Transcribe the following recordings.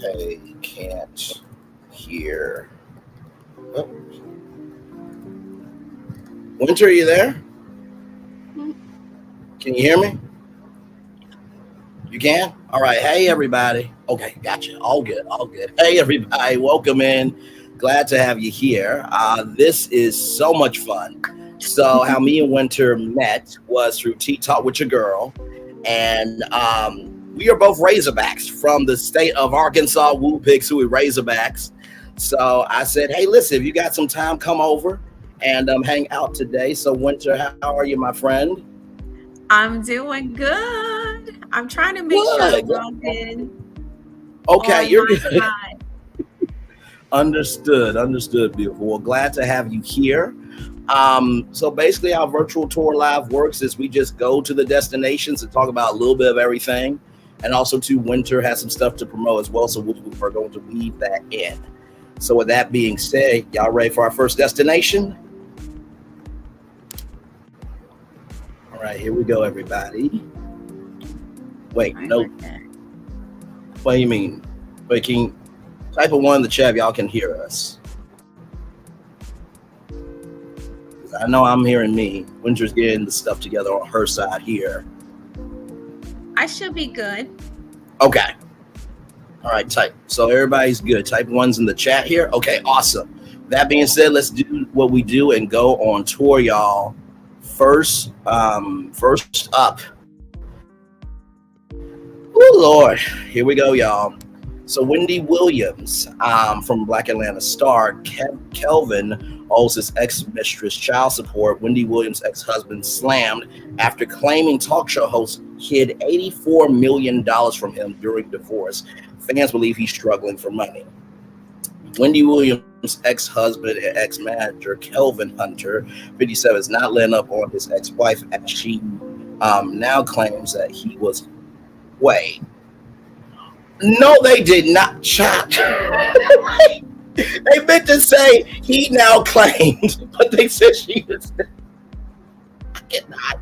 Okay, can't hear. Oh. Winter, are you there? Can you hear me? You can? All right. Hey, everybody. Okay, gotcha. All good. All good. Hey, everybody. Welcome in. Glad to have you here. This is so much fun. So, how me and Winter met was through Tea Talk with Your Girl. And we are both Razorbacks from the state of Arkansas. Woo Pig Suey Razorbacks. So, I said, hey, listen, if you got some time, come over and hang out today. So, Winter, how are you, my friend? I'm doing good. I'm trying to make sure I'm logged in Okay, on you're my good. side. Understood, beautiful. Well, glad to have you here. So basically, how virtual tour live works is we just go to the destinations and talk about a little bit of everything. And also, too, Winter has some stuff to promote as well. So we're going to weave that in. So with that being said, y'all ready for our first destination? All right, here we go, everybody. Wait, nope. What do you mean? Wait, can you type of one in the chat if y'all can hear us? I know I'm hearing me. Winter's getting the stuff together on her side here. I should be good. Okay. All right, type. So everybody's good. Type one's in the chat here. Okay, awesome. That being said, let's do what we do and go on tour, y'all. First up. Oh Lord, here we go, y'all. So Wendy Williams, from Black Atlanta Star, Kelvin owes his ex-mistress child support. Wendy Williams' ex-husband slammed after claiming talk show host hid $84 million from him during divorce. Fans believe he's struggling for money. Wendy Williams' ex-husband and ex-manager Kelvin Hunter, 57, is not letting up on his ex-wife as she now claims that he was. Wait. No, they did not. Chop. They meant to say he now claimed, but they said she was. I cannot.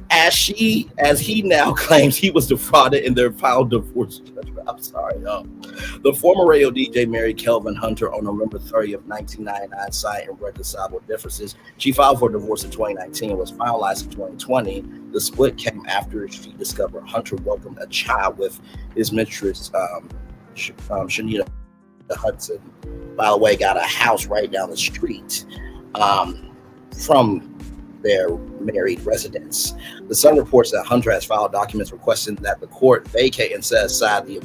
As he now claims he was defrauded in their final divorce judgment. I'm sorry, y'all. The former radio DJ married Kelvin Hunter on November 30th, 1999, citing irreconcilable differences. She filed for divorce in 2019 and was finalized in 2020. The split came after she discovered Hunter welcomed a child with his mistress, Shanita Hudson. By the way, got a house right down the street from their married residence. The Sun reports that Hunter has filed documents requesting that the court vacate and set aside the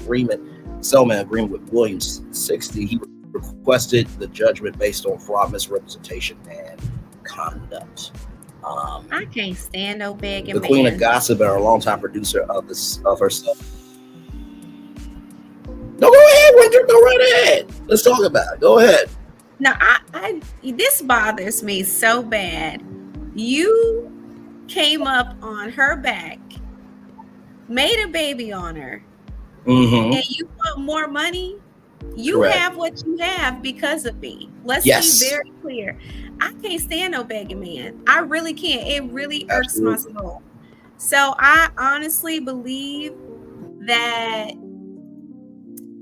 settlement agreement with Williams 60. He requested the judgment based on fraud, misrepresentation, and conduct. I can't stand no begging The queen man. of gossip and a longtime producer of herself. No, go ahead, Winter. Go right ahead. Let's talk about it. Go ahead. Now, this bothers me so bad. You came up on her back, made a baby on her, and you want more money? You Correct. have what you have because of me. Let's Yes. be very clear. I can't stand no begging man. I really can't. It really irks my soul. So I honestly believe that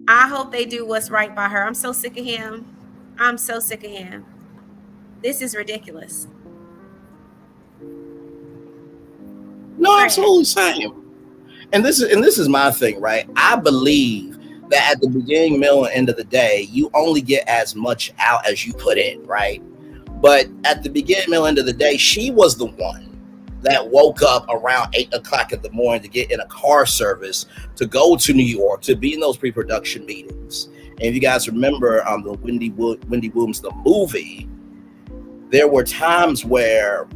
I hope they do what's right by her. I'm so sick of him. I'm so sick of him. This is ridiculous. No, absolutely same. And this is my thing, right? I believe that at the beginning, middle, and end of the day, you only get as much out as you put in, right? But at the beginning, middle, end of the day, she was the one that woke up around 8 o'clock in the morning to get in a car service to go to New York to be in those pre-production meetings. And if you guys remember the Wendy Williams, the movie, there were times where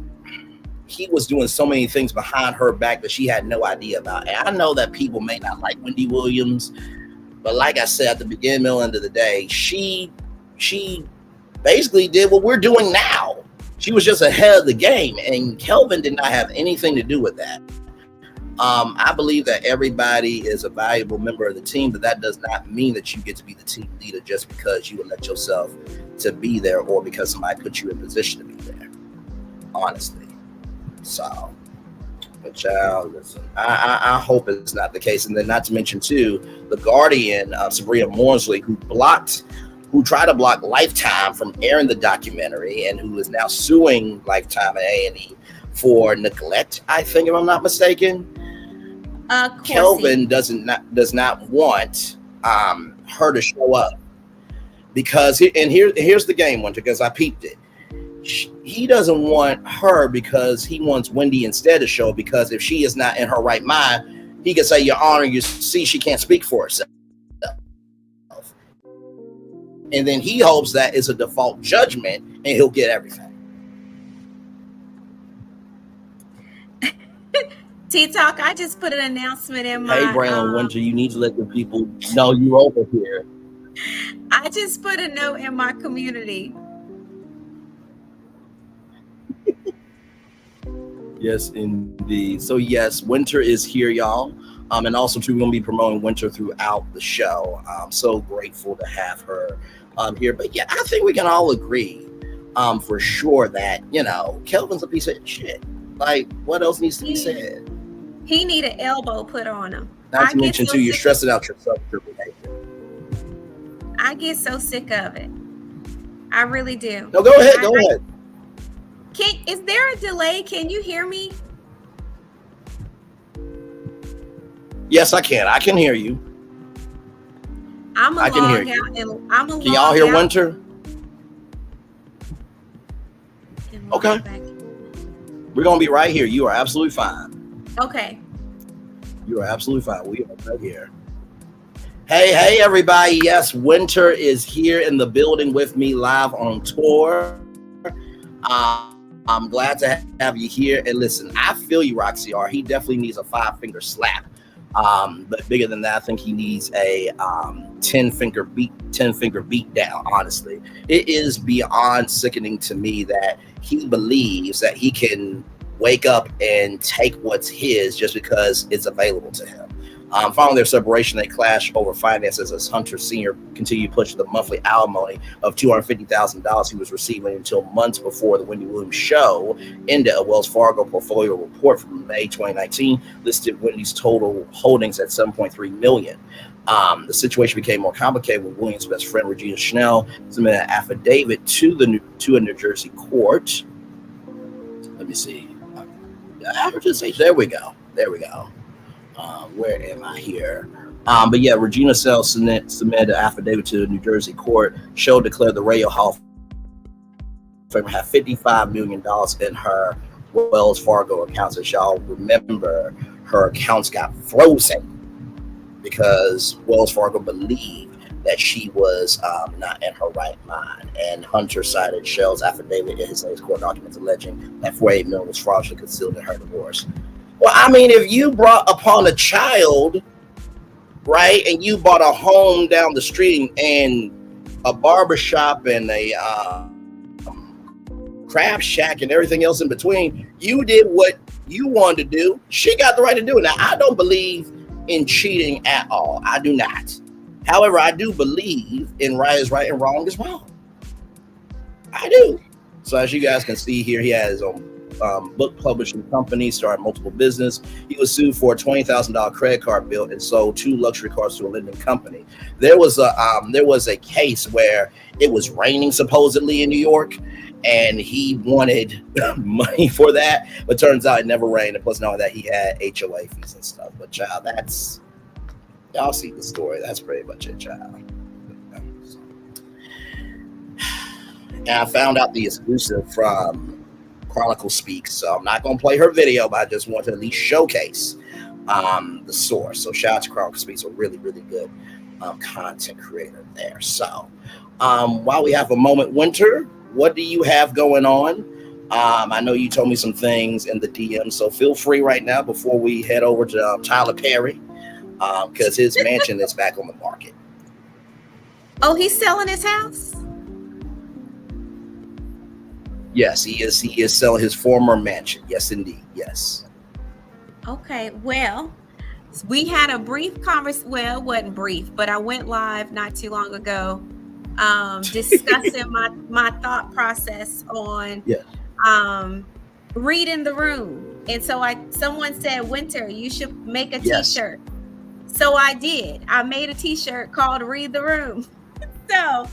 he was doing so many things behind her back that she had no idea about. And I know that people may not like Wendy Williams, but like I said, at the beginning, middle, end of the day, she basically did what we're doing now. She was just ahead of the game, and Kelvin did not have anything to do with that. I believe that everybody is a valuable member of the team, but that does not mean that you get to be the team leader just because you elect yourself to be there or because somebody put you in position to be there. Honestly. So But child, listen, I hope it's not the case. And then not to mention too, the Guardian, Sabrina Morsley, who tried to block Lifetime from airing the documentary, and who is now suing Lifetime and A&E for neglect, I think, if I'm not mistaken. Kelvin does not want her to show up because here's the game, Winter, because I peeped it. He doesn't want her because he wants Wendy instead to show, because if she is not in her right mind, he can say, Your Honor, you see she can't speak for herself. And then he hopes that it's a default judgment and he'll get everything. T-Talk, I just put an announcement in my... Hey, Braylon Winter, you need to let the people know you're over here. I just put a note in my community. Yes, indeed. So, yes, Winter is here, y'all. And also, too, we're going to be promoting Winter throughout the show. I'm so grateful to have her here. But, yeah, I think we can all agree for sure that, Kelvin's a piece of shit. Like, what else needs to be said? He need an elbow put on him. Not to mention, too, you're stressing out yourself with your behavior. I get so sick of it. I really do. No, go ahead. Go ahead. Is there a delay? Can you hear me? Yes, I can. I can hear you. I can hear you. Can y'all hear Winter? Okay. We're going to be right here. You are absolutely fine. Okay. You are absolutely fine. We are right here. Hey, everybody. Yes, Winter is here in the building with me live on tour. I'm glad to have you here. And listen, I feel you, Roxy R. He definitely needs a 5-finger slap. But bigger than that, I think he needs a 10-finger beat down, honestly. It is beyond sickening to me that he believes that he can wake up and take what's his just because it's available to him. Following their separation, they clashed over finances as Hunter Sr. continued pushing the monthly alimony of $250,000 he was receiving until months before the Wendy Williams show ended. A Wells Fargo portfolio report from May 2019 listed Wendy's total holdings at $7.3 million. The situation became more complicated when Williams' best friend Regina Schnell submitted an affidavit to a New Jersey court. Let me see. There we go. Where am I here? But yeah, Regina Schnell submitted an affidavit to the New Jersey court. Show declared the Radio Hall of Fame had $55 million in her Wells Fargo accounts. As y'all remember, her accounts got frozen because Wells Fargo believed that she was not in her right mind. And Hunter cited Shell's affidavit in his latest court documents alleging that $48 million was fraudulently concealed in her divorce. Well, I mean, if you brought upon a child, right, and you bought a home down the street and a barbershop and a crab shack and everything else in between, you did what you wanted to do. She got the right to do it. Now, I don't believe in cheating at all. I do not. However, I do believe in right is right and wrong is wrong. I do. So as you guys can see here, he has his own book publishing company, started multiple business. He was sued for a $20,000 credit card bill and sold 2 luxury cars to a lending company. There was a case where it was raining supposedly in New York, and he wanted money for that, but turns out it never rained. And plus, not that, he had HOA fees and stuff. But child, y'all see the story. That's pretty much it, child. And I found out the exclusive from Chronicle Speaks, so I'm not going to play her video, but I just want to at least showcase the source. So shout out to Chronicle Speaks, a really, really good content creator there. So while we have a moment, Winter, what do you have going on? I know you told me some things in the DM, so feel free right now before we head over to Tyler Perry, because his mansion is back on the market. Oh, he's selling his house? Yes, he is. He is selling his former mansion. Yes, indeed. Yes. Okay. Well, we had a brief conversation. Well, it wasn't brief, but I went live not too long ago, discussing my thought process on reading the room. And so someone said, Winter, you should make a Yes. t-shirt. So I did. I made a t-shirt called Read the Room. So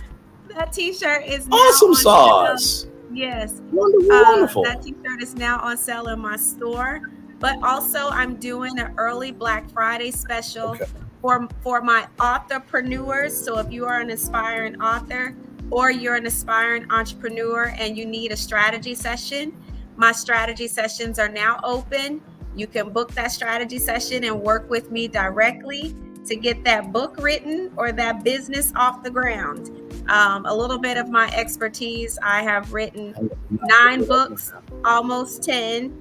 that t-shirt is now Awesome on sale. sauce. Yes. Wonderful. That t-shirt is now on sale in my store. But also I'm doing an early Black Friday special Okay. for my authorpreneurs. So if you are an aspiring author or you're an aspiring entrepreneur and you need a strategy session, my strategy sessions are now open. You can book that strategy session and work with me directly to get that book written or that business off the ground. A little bit of my expertise. I have written 9 books, almost 10,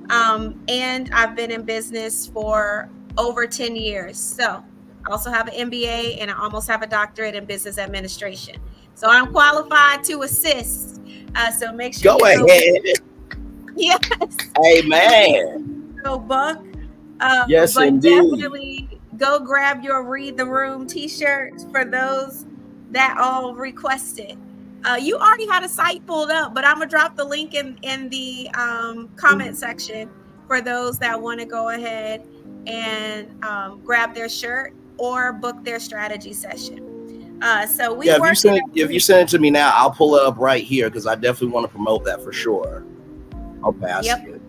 and I've been in business for over 10 years. So I also have an MBA and I almost have a doctorate in business administration. So I'm qualified to assist. So make sure Go ahead. Yes. Amen. So Buck. Yes, but indeed. definitely go grab your Read the Room t-shirts for those that all requested. You already had a site pulled up, but I'm gonna drop the link in the comment section for those that want to go ahead and grab their shirt or book their strategy session. So we if you send it to me now, I'll pull it up right here because I definitely want to promote that for sure. Okay, I see it.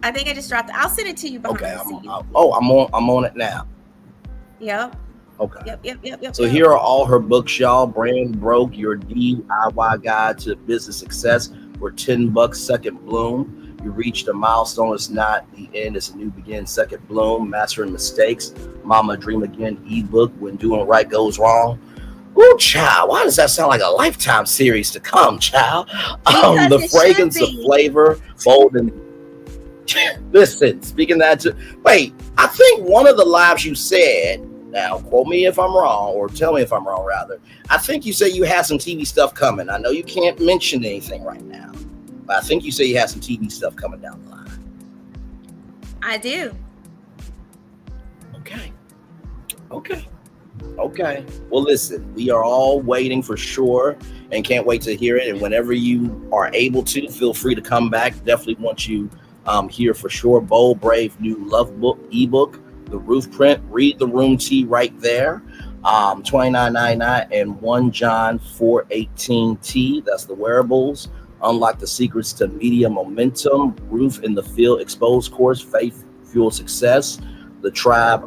I think I just dropped it. I'll send it to you behind the scenes. I'm on it now. Yep. Okay. Yep. So here are all her books, y'all. Brand Broke, Your DIY Guide to Business Success for $10. Second Bloom. You reached a milestone. It's not the end. It's a new begin. Second Bloom. Mastering Mistakes. Mama Dream Again ebook. When Doing Right Goes Wrong. Ooh, child, why does that sound like a Lifetime series to come, child? The Fragrance of Flavor, bold and listen, speaking that to wait, I think one of the lives you said, now quote me if I'm wrong, or tell me if I'm wrong rather. I think you said you had some TV stuff coming. I know you can't mention anything right now, but I think you said you had some TV stuff coming down the line. I do. Okay. Well, listen, we are all waiting for sure and can't wait to hear it. And whenever you are able to, feel free to come back. Definitely want you here for sure. Bold, Brave, new love book, ebook, the roof print, Read the Room tea right there. $29.99 and 1 John 4:18 tea. That's the wearables. Unlock the secrets to media momentum. Roof in the Field Exposed course. Faith Fuel Success. The Tribe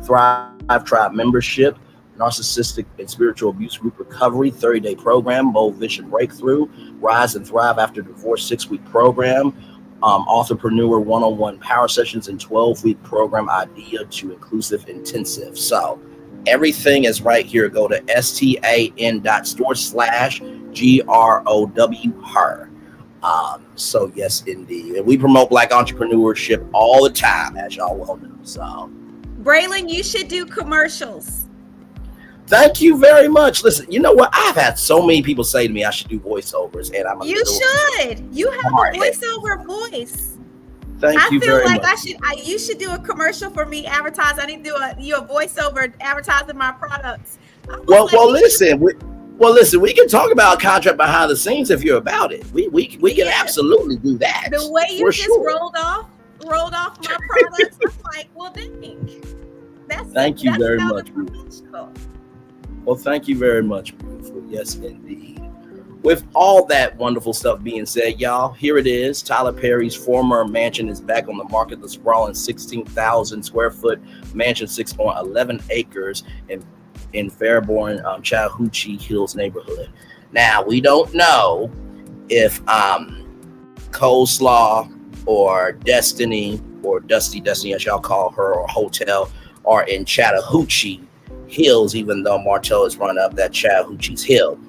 Thrive Tribe membership. Narcissistic and spiritual abuse group recovery 30-day program. Bold Vision Breakthrough. Rise and Thrive After Divorce 6-week program. Authorpreneur one-on-one power sessions and 12-week program idea to inclusive intensive. So everything is right here. Go to stan.store/GROW her. So yes, indeed. And we promote Black entrepreneurship all the time, as y'all well know. So Braylon, you should do commercials. Thank you very much. Listen, you know what? I've had so many people say to me I should do voiceovers, and I'm You should. You have a voiceover voice. Thank you very much. I feel like you should do a commercial for me. Advertise. I need to do a voiceover advertising my products. Well, listen. We can talk about a contract behind the scenes if you're about it. We can absolutely do that. The way you just rolled off my products, I'm like, well, dang. Thank you very much. Well, thank you very much, beautiful. Yes, indeed. With all that wonderful stuff being said, y'all, here it is. Tyler Perry's former mansion is back on the market. The sprawling 16,000 square foot mansion, 6.11 acres in Fairborn, Chattahoochee Hills neighborhood. Now, we don't know if Coleslaw or Destiny or Dusty Destiny, as y'all call her, or Hotel, are in Chattahoochee Hills, even though Martell has run up that Chattahoochee's Hill,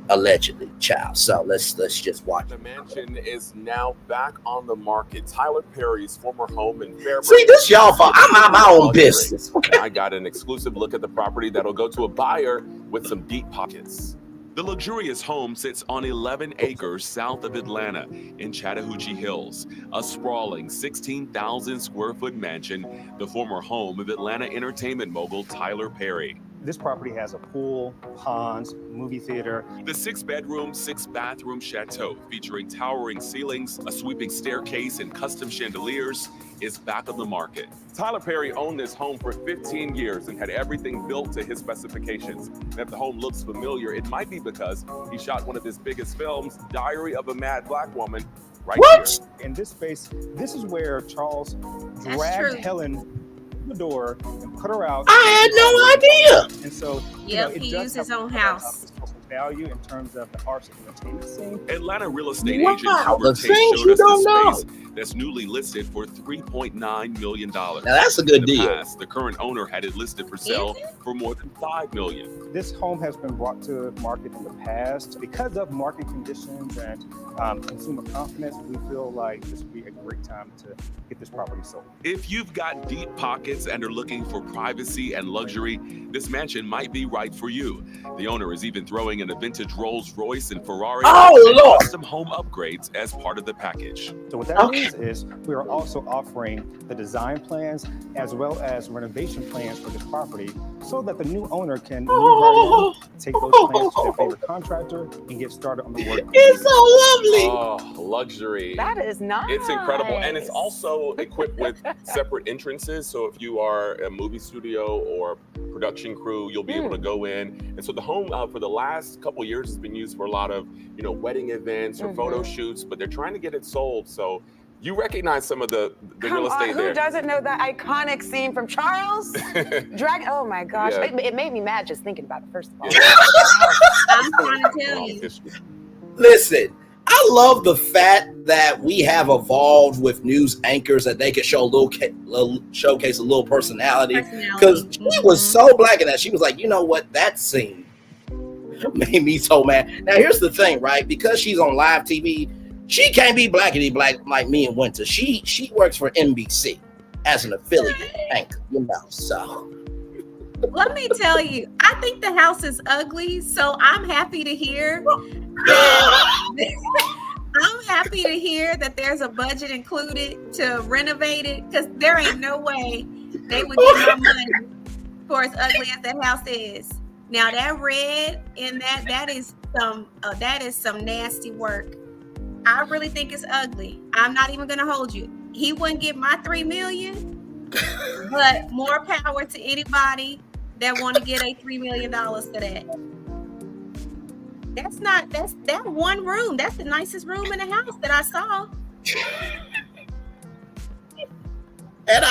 allegedly, child. So let's just watch. The mansion is now back on the market. Tyler Perry's former home in Fairburn. See, this y'all fault. I'm out my own business. Okay. I got an exclusive look at the property that'll go to a buyer with some deep pockets. The luxurious home sits on 11 acres south of Atlanta in Chattahoochee Hills, a sprawling 16,000 square foot mansion, the former home of Atlanta entertainment mogul Tyler Perry. This property has a pool, ponds, movie theater. The 6-bedroom, 6-bathroom chateau featuring towering ceilings, a sweeping staircase, and custom chandeliers is back on the market. Tyler Perry owned this home for 15 years and had everything built to his specifications. And if the home looks familiar, it might be because he shot one of his biggest films, Diary of a Mad Black Woman, right here. In this space, this is where Charles dragged Helen the door and put her out. I had no idea. And so, he used his own house. Value in terms of the arts and entertainment scene. Atlanta real estate agent Albert Tate showed us this space that's newly listed for $3.9 million. Now that's a good deal. The current owner had it listed for sale for more than $5 million. This home has been brought to market in the past because of market conditions and consumer confidence. We feel like this would be a great time to get this property sold. If you've got deep pockets and are looking for privacy and luxury, this mansion might be right for you. The owner is even throwing in a vintage Rolls Royce and Ferrari and custom home upgrades as part of the package. So what that means is we are also offering the design plans as well as renovation plans for this property so that the new owner can move right in, take those plans to their favorite contractor and get started on the work. It's so lovely. Oh, luxury. That is nice. It's incredible. And it's also equipped with separate entrances. So if you are a movie studio or production crew, you'll be able to go in. And so the home for the last couple of years has been used for a lot of, wedding events or photo shoots, but they're trying to get it sold. So you recognize some of the real estate there. Who doesn't know that iconic scene from Charles? Oh my gosh. Yeah. It made me mad just thinking about it, first of all. I'm trying to tell you. Listen, I love the fact that we have evolved with news anchors that they can show showcase a little personality. Because she was so black in that. She was like, you know what? That scene made me so mad. Now, here's the thing, right? Because she's on live TV, she can't be blackity black like me in winter. She works for NBC as an affiliate anchor, so. Let me tell you, I think the house is ugly, so I'm happy to hear that there's a budget included to renovate it, because there ain't no way they would get my money for as ugly as that house is. Now that red and that is some nasty work. I really think it's ugly. I'm not even gonna hold you. He wouldn't get my $3 million, but more power to anybody that want to get a $3 million to that. That's that one room. That's the nicest room in the house that I saw. And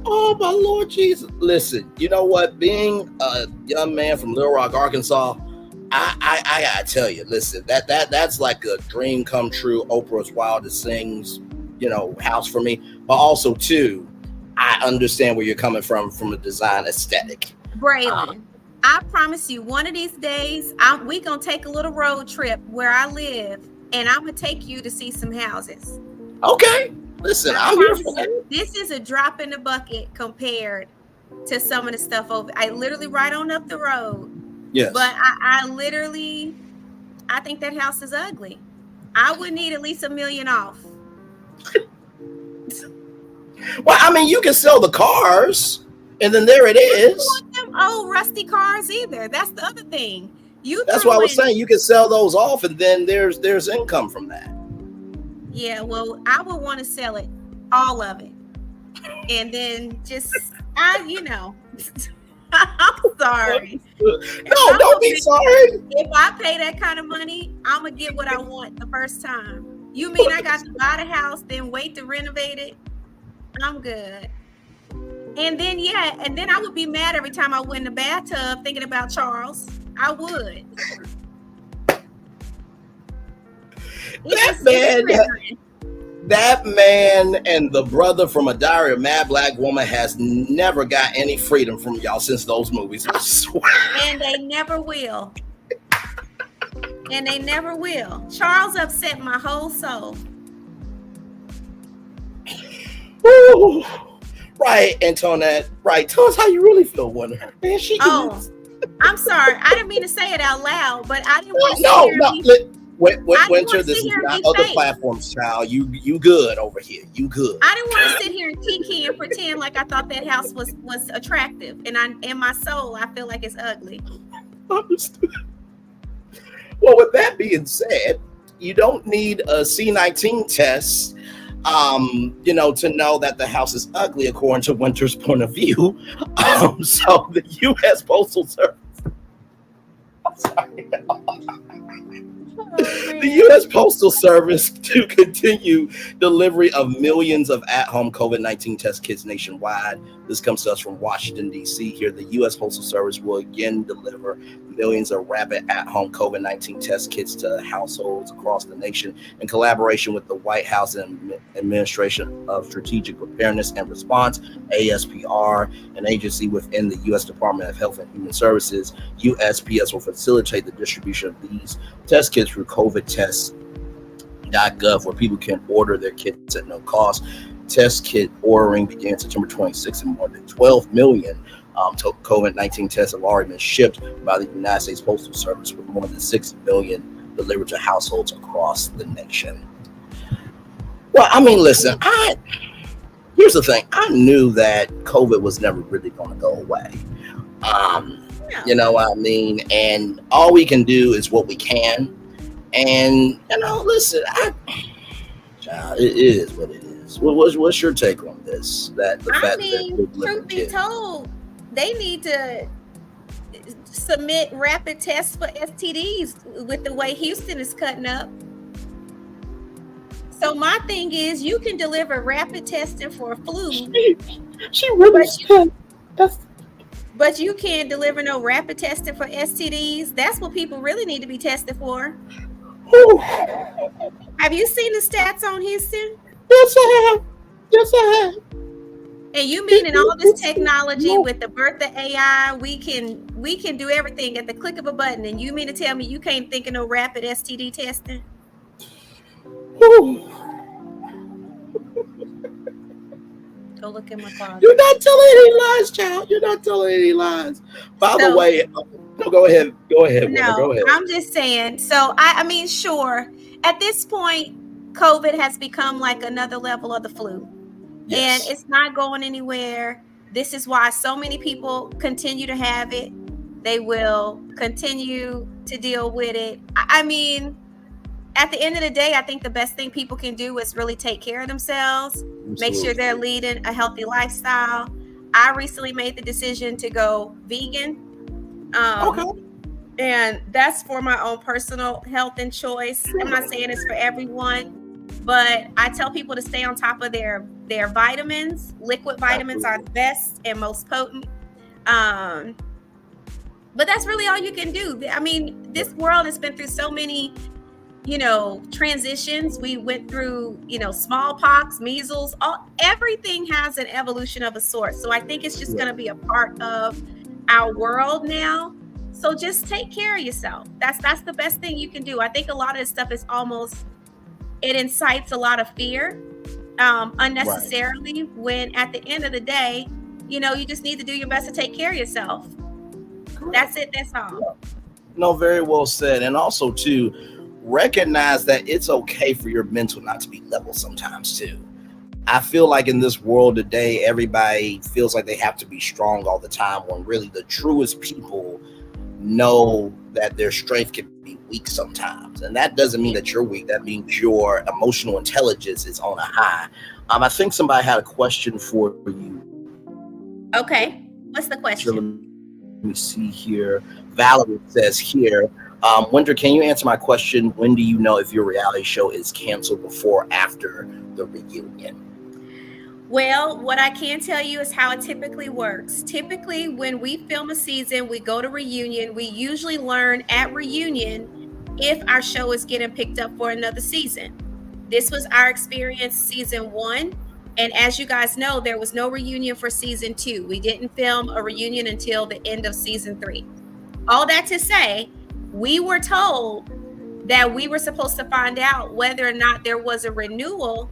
oh my Lord Jesus. Listen, you know what? Being a young man from Little Rock, Arkansas, I gotta tell you, listen, that's like a dream come true. Oprah's Wildest Things, house for me. But also too, I understand where you're coming from a design aesthetic. Braylon, I promise you, one of these days, we gonna take a little road trip where I live, and I'm gonna take you to see some houses. Okay, listen, I'm here for that. This is a drop in the bucket compared to some of the stuff over. I literally right on up the road. Yes. But I think that house is ugly. I would need at least $1 million off. Well, I mean, you can sell the cars, and then there it is. I don't want them old rusty cars either. That's the other thing. That's why I was saying you can sell those off, and then there's income from that. Yeah, well, I would want to sell it, all of it, and then just I'm sorry. No, don't be sorry. If I pay that kind of money, I'm gonna get what I want the first time. You mean I got to buy the house, then wait to renovate it? I'm good. And then I would be mad every time I went in the bathtub thinking about Charles. I would. That man and the brother from A Diary of a Mad Black Woman has never got any freedom from y'all since those movies. I swear. And they never will. Charles upset my whole soul. Ooh. Right, Antoinette. Right. Tell us how you really feel, Wonder. Man, I'm sorry. I didn't mean to say it out loud, but I didn't want to Winter, this is not other platforms, child. You good over here. You good. I didn't want to sit here and kiki and pretend like I thought that house was attractive, and in my soul, I feel like it's ugly. Understood. Well, with that being said, you don't need a C19 test, to know that the house is ugly, according to Winter's point of view. So the U.S. Postal Service. I'm sorry. The U.S. Postal Service to continue delivery of millions of at-home COVID-19 test kits nationwide. This comes to us from Washington, D.C. Here, the U.S. Postal Service will again deliver millions of rapid at-home COVID-19 test kits to households across the nation in collaboration with the White House and Administration of Strategic Preparedness and Response, ASPR, an agency within the U.S. Department of Health and Human Services. USPS will facilitate the distribution of these test kits through COVIDtest.gov, where people can order their kits at no cost. Test kit ordering began September 26th, and more than 12 million COVID-19 tests have already been shipped by the United States Postal Service, with more than 6 million delivered to households across the nation. Well, I mean, listen, here's the thing. I knew that COVID was never really going to go away. You know what I mean? And all we can do is what we can. And, listen, child, it is what it is. What's your take on this? Truth be told, they need to submit rapid tests for STDs with the way Houston is cutting up. So my thing is, you can deliver rapid testing for flu. She really but you can't deliver no rapid testing for STDs. That's what people really need to be tested for. Have you seen the stats on Houston? Yes, I have. Yes, I have. And you mean in all this technology with the birth of AI, we can do everything at the click of a button, and you mean to tell me you can't think of no rapid STD testing? Go look in my closet. You're not telling any lies, child. You're not telling any lies. By the way, no, go ahead. Go ahead. No, Go ahead. I'm just saying. So I mean, sure. At this point, COVID has become like another level of the flu. Yes. And it's not going anywhere. This is why so many people continue to have it. They will continue to deal with it. I mean, at the end of the day, I think the best thing people can do is really take care of themselves. Absolutely. Make sure they're leading a healthy lifestyle. I recently made the decision to go vegan. Okay. And that's for my own personal health and choice. I'm not saying it's for everyone, but I tell people to stay on top of their vitamins. Liquid vitamins are the best and most potent. But that's really all you can do. I mean, this world has been through so many, transitions. We went through, smallpox, measles, everything has an evolution of a sort. So I think it's just going to be a part of our world now. So just take care of yourself. That's the best thing you can do. I think a lot of this stuff is it incites a lot of fear unnecessarily, right, when at the end of the day, you just need to do your best to take care of yourself. Correct. That's it. That's all. No, very well said. And also too, recognize that it's okay for your mental not to be level sometimes too. I feel like in this world today, everybody feels like they have to be strong all the time, when really the truest people know that their strength can be weak sometimes. And that doesn't mean that you're weak. That means your emotional intelligence is on a high. I think somebody had a question for you. Okay. What's the question? Let me see here. Valerie says here, Winter, can you answer my question? When do you know if your reality show is canceled, before or after the reunion? Well, what I can tell you is how it typically works. Typically, when we film a season, we go to reunion. We usually learn at reunion if our show is getting picked up for another season. This was our experience season 1. And as you guys know, there was no reunion for season 2. We didn't film a reunion until the end of season 3. All that to say, we were told that we were supposed to find out whether or not there was a renewal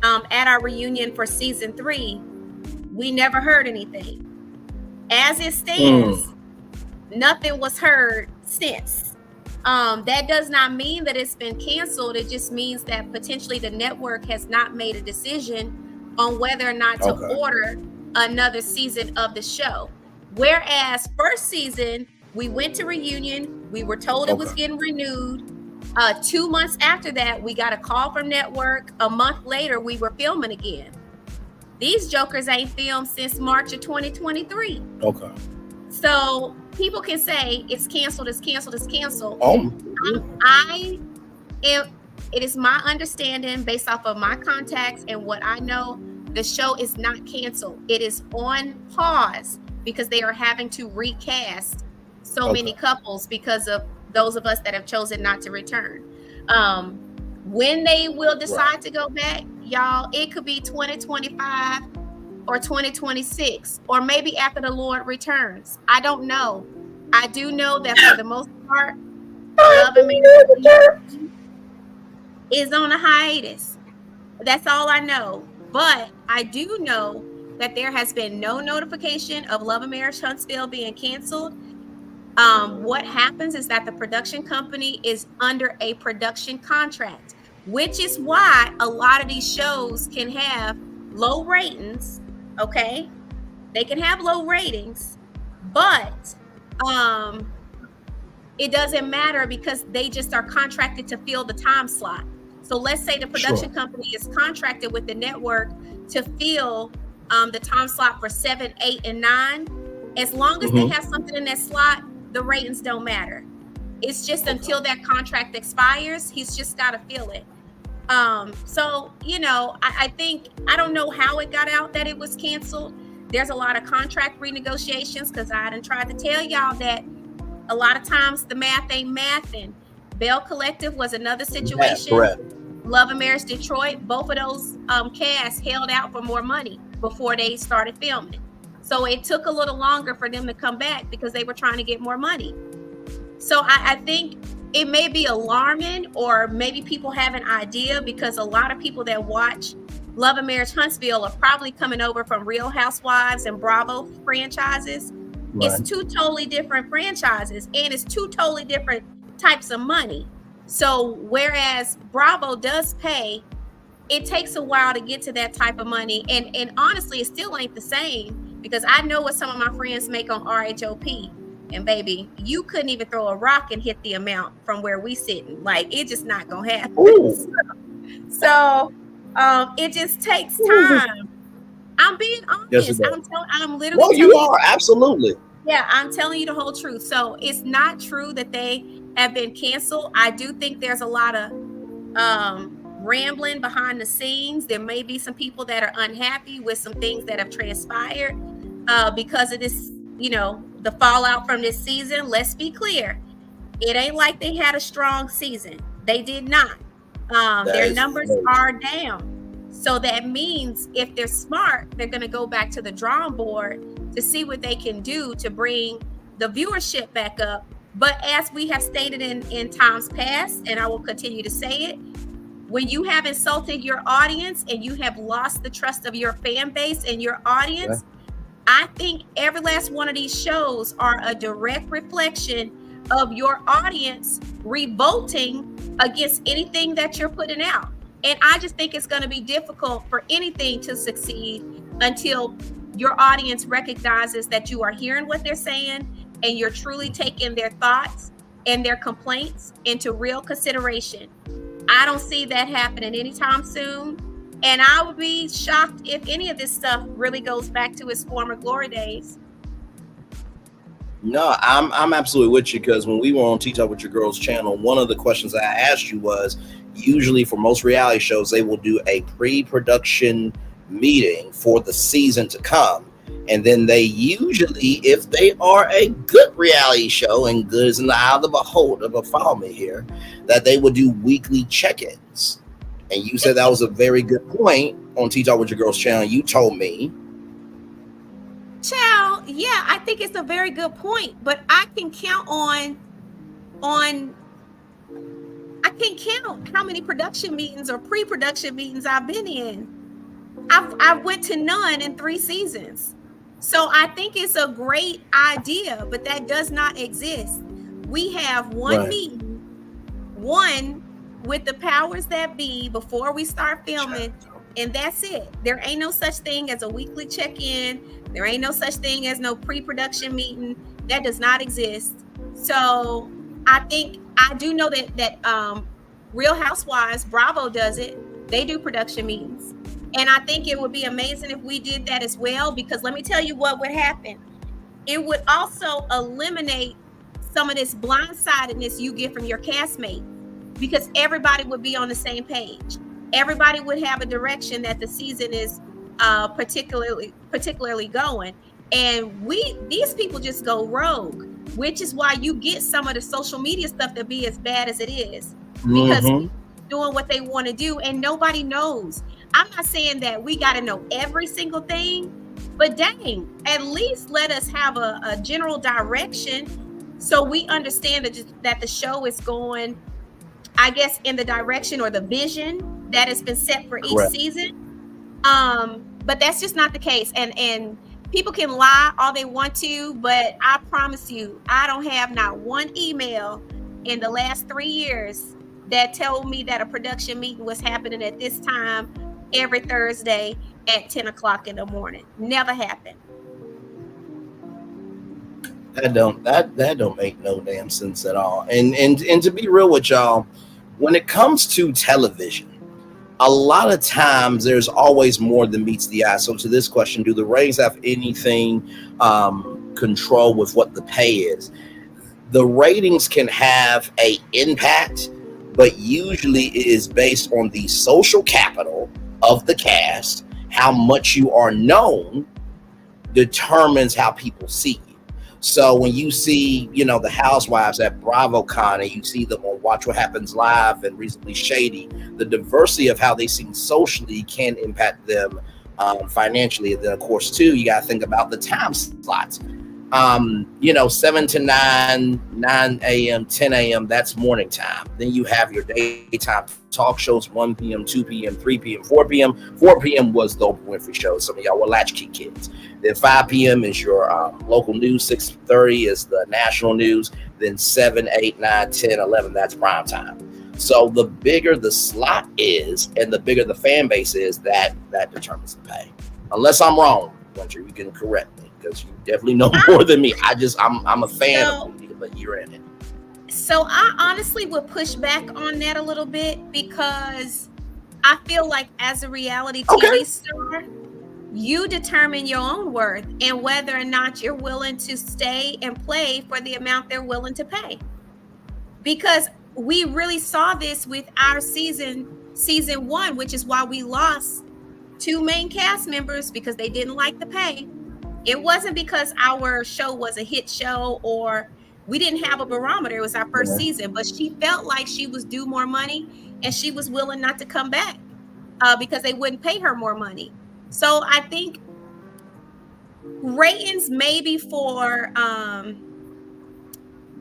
at our reunion for season 3. We never heard anything. As it stands, nothing was heard since. That does not mean that it's been canceled. It just means that potentially the network has not made a decision on whether or not to order another season of the show. Whereas first season, we went to reunion. We were told it was getting renewed. 2 months after that, we got a call from network. A month later, we were filming again. These jokers ain't filmed since March of 2023. Okay. So people can say it's canceled, it's canceled, it's canceled. It is my understanding based off of my contacts and what I know, the show is not canceled. It is on pause because they are having to recast so many couples because of those of us that have chosen not to return. When they will decide to go back, y'all, it could be 2025 or 2026, or maybe after the Lord returns. I don't know. I do know that for the most part, Love and Marriage is on a hiatus. That's all I know. But I do know that there has been no notification of Love and Marriage Huntsville being canceled. What happens is that the production company is under a production contract, which is why a lot of these shows can have low ratings. Okay, they can have low ratings, but it doesn't matter because they just are contracted to fill the time slot. So let's say the production company is contracted with the network to fill the time slot for 7, 8, and 9. As long as they have something in that slot, the ratings don't matter. It's just until that contract expires, he's just got to fill it. So, you know, I think, I don't know how it got out that it was canceled. There's a lot of contract renegotiations because I done tried to tell y'all that a lot of times the math ain't mathing. Bell Collective was another situation. Love and Marriage Detroit, both of those casts held out for more money before they started filming. So it took a little longer for them to come back because they were trying to get more money. So I think it may be alarming, or maybe people have an idea because a lot of people that watch Love and Marriage Huntsville are probably coming over from Real Housewives and Bravo franchises. It's two totally different franchises and it's two totally different types of money. So whereas Bravo does pay, it takes a while to get to that type of money. And honestly, it still ain't the same because I know what some of my friends make on RHOP. And baby, you couldn't even throw a rock and hit the amount from where we sitting. Like, it's just not gonna happen. So it just takes time. I'm being honest. Yes, I'm literally. Well, you are absolutely. Yeah, I'm telling you the whole truth. So it's not true that they have been canceled. I do think there's a lot of rambling behind the scenes. There may be some people that are unhappy with some things that have transpired because of this, you know, the fallout from this season. Let's be clear. It ain't like they had a strong season. They did not. Their numbers are down. So that means if they're smart, they're going to go back to the drawing board to see what they can do to bring the viewership back up. But as we have stated in times past, and I will continue to say it, when you have insulted your audience and you have lost the trust of your fan base and your audience, I think every last one of these shows are a direct reflection of your audience revolting against anything that you're putting out. And I just think it's going to be difficult for anything to succeed until your audience recognizes that you are hearing what they're saying and you're truly taking their thoughts and their complaints into real consideration. I don't see that happening anytime soon. And I would be shocked if any of this stuff really goes back to its former glory days. No, I'm absolutely with you, because when we were on Tea Talk with Your Girls channel, one of the questions that I asked you was, usually for most reality shows, they will do a pre-production meeting for the season to come. And then they usually, if they are a good reality show, and good is in the eye of the beholder, but follow me here, that they would do weekly check-ins. And you said that was a very good point on Tea Talk with Your Girls channel. You told me. Child, yeah, I think it's a very good point, but I can count on I can't count how many production meetings or pre-production meetings I've been in. I went to none in 3 seasons. So I think it's a great idea, but that does not exist. We have one meeting one with the powers that be before we start filming, and that's it. There ain't no such thing as a weekly check-in. There ain't no such thing as no pre-production meeting. That does not exist. So I do know that Real Housewives, Bravo does it. They do production meetings. And I think it would be amazing if we did that as well, because let me tell you what would happen. It would also eliminate some of this blindsidedness you get from your castmate, because everybody would be on the same page. Everybody would have a direction that the season is particularly going. And these people just go rogue, which is why you get some of the social media stuff to be as bad as it is, because people doing what they want to do and nobody knows. I'm not saying that we got to know every single thing, but dang, at least let us have a general direction so we understand that the show is going, I guess, in the direction or the vision that has been set for each season. But that's just not the case. And people can lie all they want to, but I promise you, I don't have not one email in the last 3 years that told me that a production meeting was happening at this time every Thursday at 10 o'clock in the morning. Never happened. That don't make no damn sense at all. And to be real with y'all, when it comes to television, a lot of times there's always more than meets the eye. So to this question, do the ratings have anything control with what the pay is? The ratings can have an impact, but usually it is based on the social capital of the cast. How much you are known determines how people see you. So when you see, the Housewives at BravoCon, and you see them on Watch What Happens Live and recently Shady, the diversity of how they seem socially can impact them financially. And then, of course, too, you got to think about the time slots. 7 to 9, 9 a.m., 10 a.m., that's morning time. Then you have your daytime talk shows, 1 p.m., 2 p.m., 3 p.m., 4 p.m. 4 p.m. was the Oprah Winfrey Show. Some of y'all were latchkey kids. Then 5 p.m. is your local news. 6:30 is the national news. Then 7, 8, 9, 10, 11, that's prime time. So the bigger the slot is and the bigger the fan base is, that determines the pay. Unless I'm wrong, Winter, you can correct me, because you definitely know more than me. I'm a fan of it, but you're in it. So I honestly would push back on that a little bit, because I feel like as a reality TV star, you determine your own worth and whether or not you're willing to stay and play for the amount they're willing to pay. Because we really saw this with our season 1, which is why we lost 2 main cast members, because they didn't like the pay. It wasn't because our show was a hit show or we didn't have a barometer. It was our first season, but she felt like she was due more money and she was willing not to come back because they wouldn't pay her more money. So I think ratings maybe for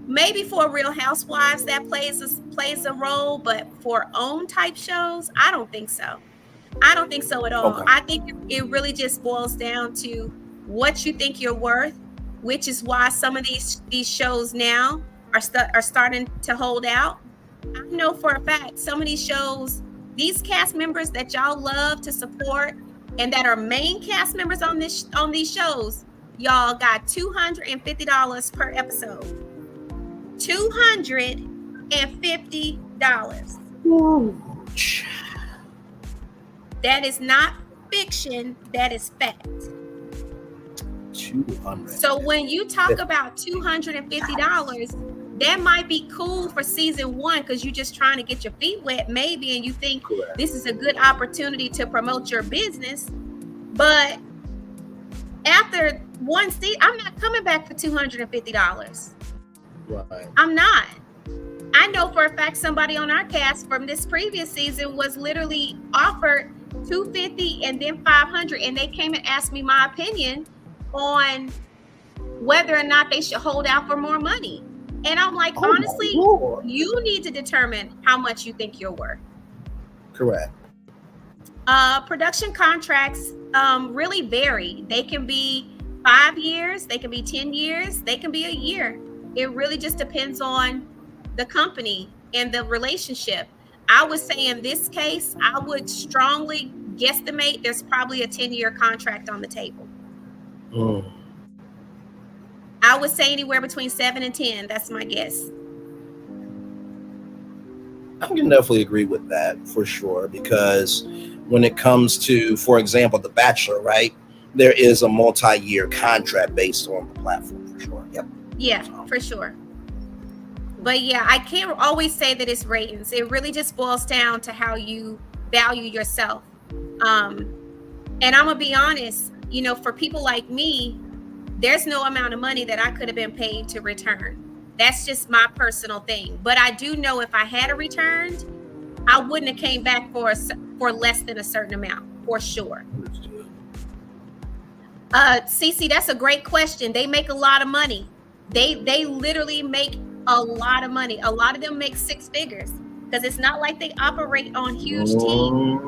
Real Housewives that plays a role, but for own type shows, I don't think so. I don't think so at all. I think it really just boils down to what you think you're worth, which is why some of these shows now are starting to hold out. I know for a fact some of these shows, these cast members that y'all love to support and that are main cast members on these shows, y'all got $250 per episode. $250. Ooh. That is not fiction, that is fact. 200. So when you talk about $250, that might be cool for season 1 because you're just trying to get your feet wet, maybe, and you think this is a good opportunity to promote your business. But after one season, I'm not coming back for $250. Right. I'm not. I know for a fact somebody on our cast from this previous season was literally offered $250 and then $500, and they came and asked me my opinion on whether or not they should hold out for more money. And I'm like, honestly, you need to determine how much you think you're worth. Correct. Production contracts really vary. They can be 5 years, they can be 10 years, they can be a year. It really just depends on the company in the relationship. I would say in this case, I would strongly guesstimate there's probably a 10-year contract on the table. I would say anywhere between 7 and 10. That's my guess. I can definitely agree with that for sure, because when it comes to, for example, The Bachelor, right? There is a multi-year contract based on the platform for sure. Yep. Yeah, for sure. But yeah, I can't always say that it's ratings. It really just boils down to how you value yourself. And I'm gonna be honest, you know, for people like me, there's no amount of money that I could have been paid to return. That's just my personal thing. But I do know if I had returned, I wouldn't have came back for less than a certain amount, for sure. Cece, that's a great question. They make a lot of money. They literally make a lot of money. A lot of them make 6 figures, because it's not like they operate on huge teams.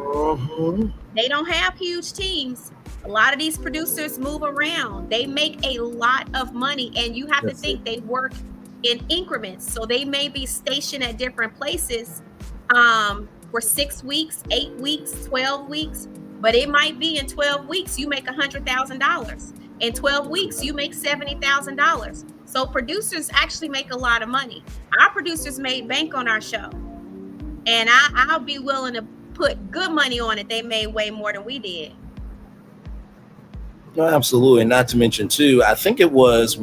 They don't have huge teams. A lot of these producers move around. They make a lot of money, and you have to think they work in increments. So they may be stationed at different places for 6 weeks, 8 weeks, 12 weeks, but it might be in 12 weeks you make $100,000. In 12 weeks you make $70,000. So producers actually make a lot of money. Our producers made bank on our show, and I'll be willing to put good money on it. They made way more than we did. No, absolutely. Not to mention too, I think it was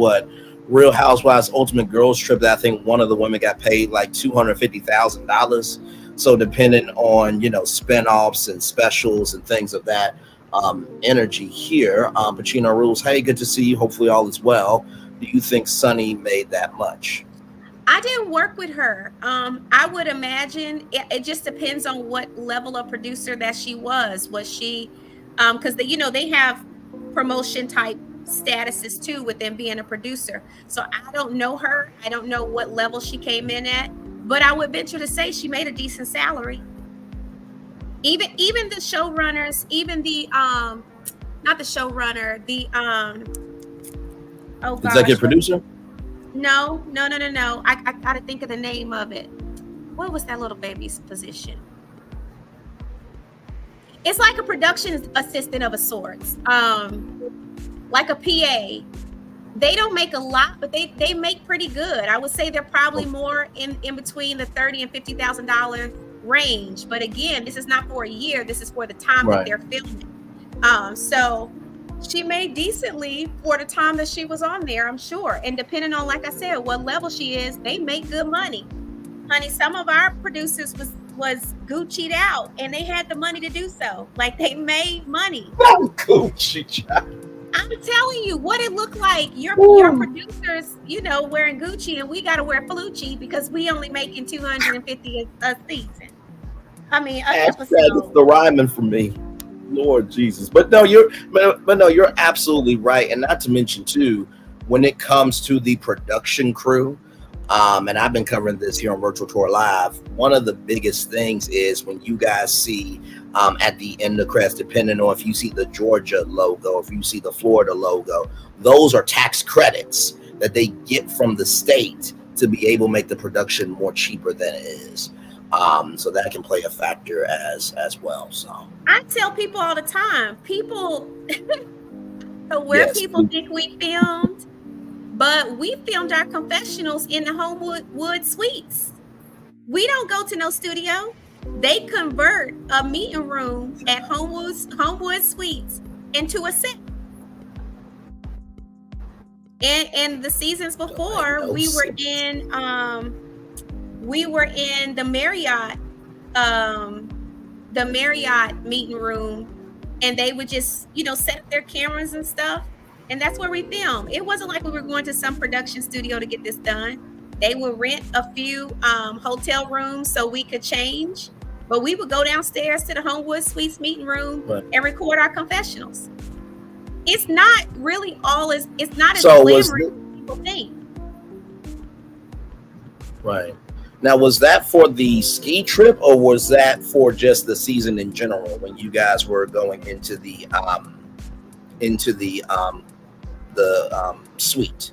Real Housewives Ultimate Girls Trip that I think one of the women got paid like $250,000. So depending on, you know, spinoffs and specials and things of that energy here. Pacino Rules, hey, good to see you. Hopefully all is well. Do you think Sunny made that much? I didn't work with her. I would imagine it just depends on what level of producer that she was. Was she, because they have promotion type statuses too with them being a producer. So I don't know her. I don't know what level she came in at, but I would venture to say she made a decent salary. Even the showrunners, even the not the showrunner, the oh gosh, executive producer. No. I gotta think of the name of it. What was that little baby's position? It's like a production assistant of a sort, like a PA. They don't make a lot, but they make pretty good. I would say they're probably more in between the $30,000 and $50,000 range. But again, this is not for a year. This is for the time that they're filming. So she made decently for the time that she was on there, I'm sure. And depending on, like I said, what level she is, they make good money. Honey, some of our producers was Gucci'd out, and they had the money to do so. Like, they made money. Gucci. I'm telling you what it looked like. Your producers, wearing Gucci, and we got to wear Felucci because we only making $250 a season. I mean, that's the rhyming for me. Lord Jesus. But no, you're absolutely right. And not to mention too, when it comes to the production crew, and I've been covering this here on Virtual Tour Live, one of the biggest things is when you guys see at the end of credits, depending on if you see the Georgia logo, if you see the Florida logo, those are tax credits that they get from the state to be able to make the production more cheaper than it is. So that can play a factor as well. So I tell people all the time, people people think we filmed, but we filmed our confessionals in the Homewood Suites. We don't go to no studio. They convert a meeting room at Homewood Suites into a set. And the seasons before, we were in the Marriott meeting room, and they would just, set up their cameras and stuff. And that's where we film. It wasn't like we were going to some production studio to get this done. They would rent a few hotel rooms so we could change, but we would go downstairs to the Homewood Suites meeting room and record our confessionals. It's not really it's not as glamorous as people think. Right. Now, was that for the ski trip, or was that for just the season in general when you guys were going into the suite?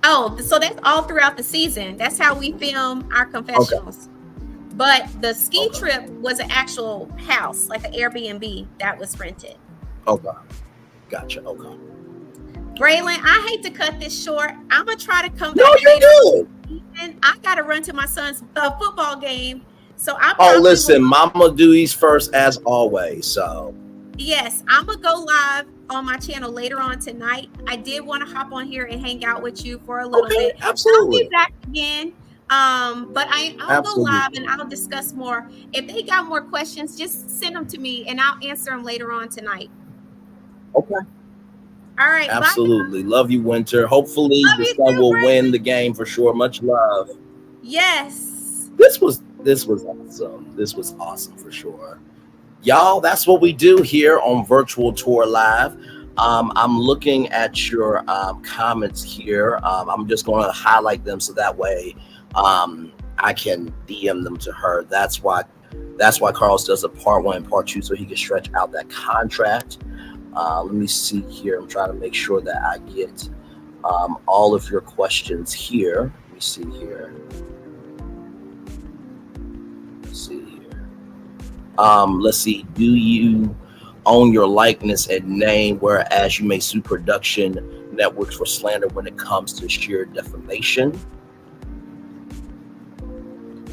Oh, so that's all throughout the season. That's how we film our confessionals. But the ski trip was an actual house, like an Airbnb that was rented. Okay. Gotcha. Okay. Braylon, I hate to cut this short. I'm going to try to come No, back you're later. good. And I got to run to my son's football game. So I Oh, listen, Mama Dewey's first as always. So yes, I'm going to go live on my channel later on tonight. I did want to hop on here and hang out with you for a little bit. Absolutely. I'll be back again. But I'll go live and I'll discuss more. If they got more questions, just send them to me and I'll answer them later on tonight. Okay. All right. Absolutely. Bye. Love you, Winter. Hopefully the Sun will win the game for sure. Much love. Yes. This was awesome. This was awesome for sure. Y'all, that's what we do here on Virtual Tour Live. I'm looking at your comments here. I'm just going to highlight them so that way I can DM them to her. That's why Carlos does a part 1 and part 2 so he can stretch out that contract. Let me see here. I'm trying to make sure that I get all of your questions here. Let me see here. Let's see. Do you own your likeness and name, whereas you may sue production networks for slander when it comes to sheer defamation?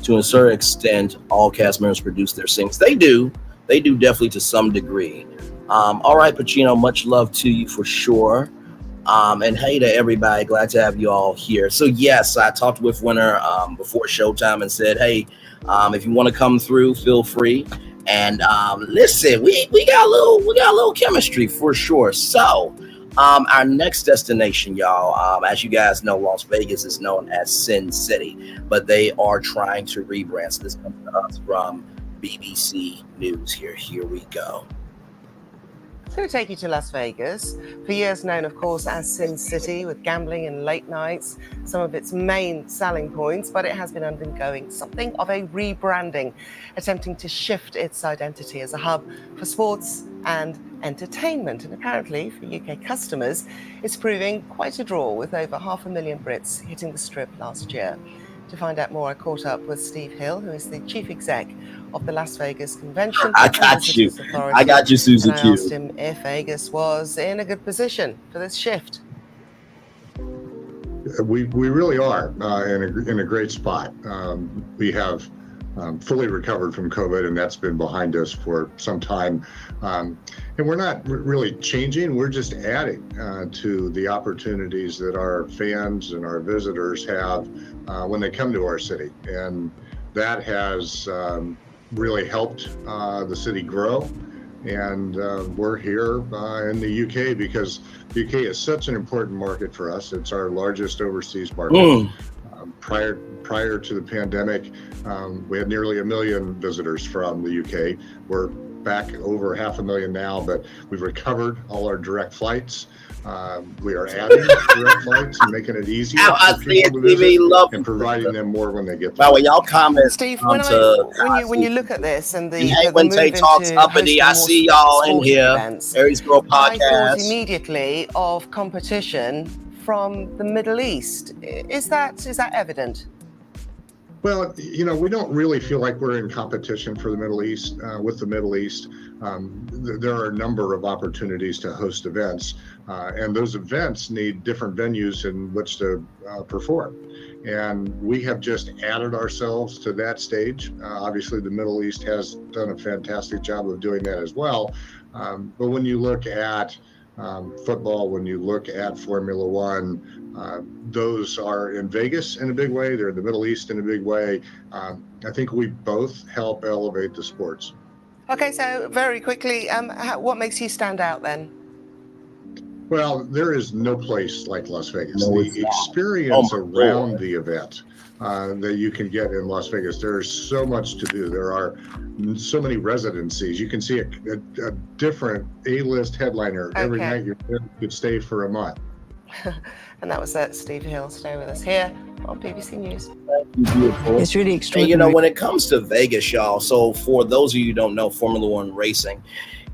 To a certain extent, all cast members produce their scenes. They do definitely to some degree. All right, Pacino, much love to you for sure. And hey to everybody, glad to have you all here. So yes, I talked with Winter before showtime and said, hey, if you want to come through, feel free. And listen, we got a little chemistry for sure. So our next destination, y'all, as you guys know, Las Vegas is known as Sin City, but they are trying to rebrand. So this comes to us from BBC News here. Here we go. So we take you to Las Vegas, for years known, of course, as Sin City, with gambling and late nights, some of its main selling points, but it has been undergoing something of a rebranding, attempting to shift its identity as a hub for sports and entertainment. And apparently, for UK customers, it's proving quite a draw, with over 500,000 Brits hitting the Strip last year. To find out more, I caught up with Steve Hill, who is the chief exec of the Las Vegas Convention. I got you, Susie Q. I asked him if Vegas was in a good position for this shift. We really are in a great spot. We have fully recovered from COVID, and that's been behind us for some time. And we're not really changing, we're just adding to the opportunities that our fans and our visitors have when they come to our city. And that has really helped the city grow. And we're here in the UK because the UK is such an important market for us. It's our largest overseas market. Prior to the pandemic, we had nearly 1 million visitors from the UK. We're back over 500,000 now, but we've recovered all our direct flights. We are adding direct flights and making it easier for people to visit and providing them more when they get there. By the way, y'all comment. Steve, when you look at this and the when move Tay talks into uppity, I see y'all in here. Events, Aries Girl I Podcast. thought immediately of competition from the Middle East. Is that evident? Well, we don't really feel like we're in competition for the Middle East with the Middle East. There are a number of opportunities to host events, and those events need different venues in which to perform. And we have just added ourselves to that stage. Obviously, the Middle East has done a fantastic job of doing that as well. But when you look at football, when you look at Formula One, those are in Vegas in a big way. They're in the Middle East in a big way. I think we both help elevate the sports. Okay, so very quickly, what makes you stand out then? Well, there is no place like Las Vegas. The experience around the event that you can get in Las Vegas, there's so much to do. There are so many residencies. You can see a different A-list headliner every night. You could stay for a month. And that was Steve Hill. Stay with us here on BBC News. It's really extraordinary. And when it comes to Vegas, y'all, so for those of you who don't know Formula One racing,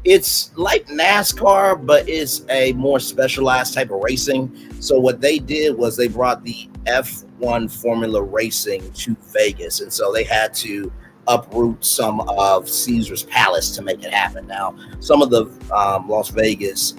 It's like NASCAR, but it's a more specialized type of racing. So what they did was they brought the F1 Formula racing to Vegas, and so they had to uproot some of Caesar's Palace to make it happen. Now, some of the Las Vegas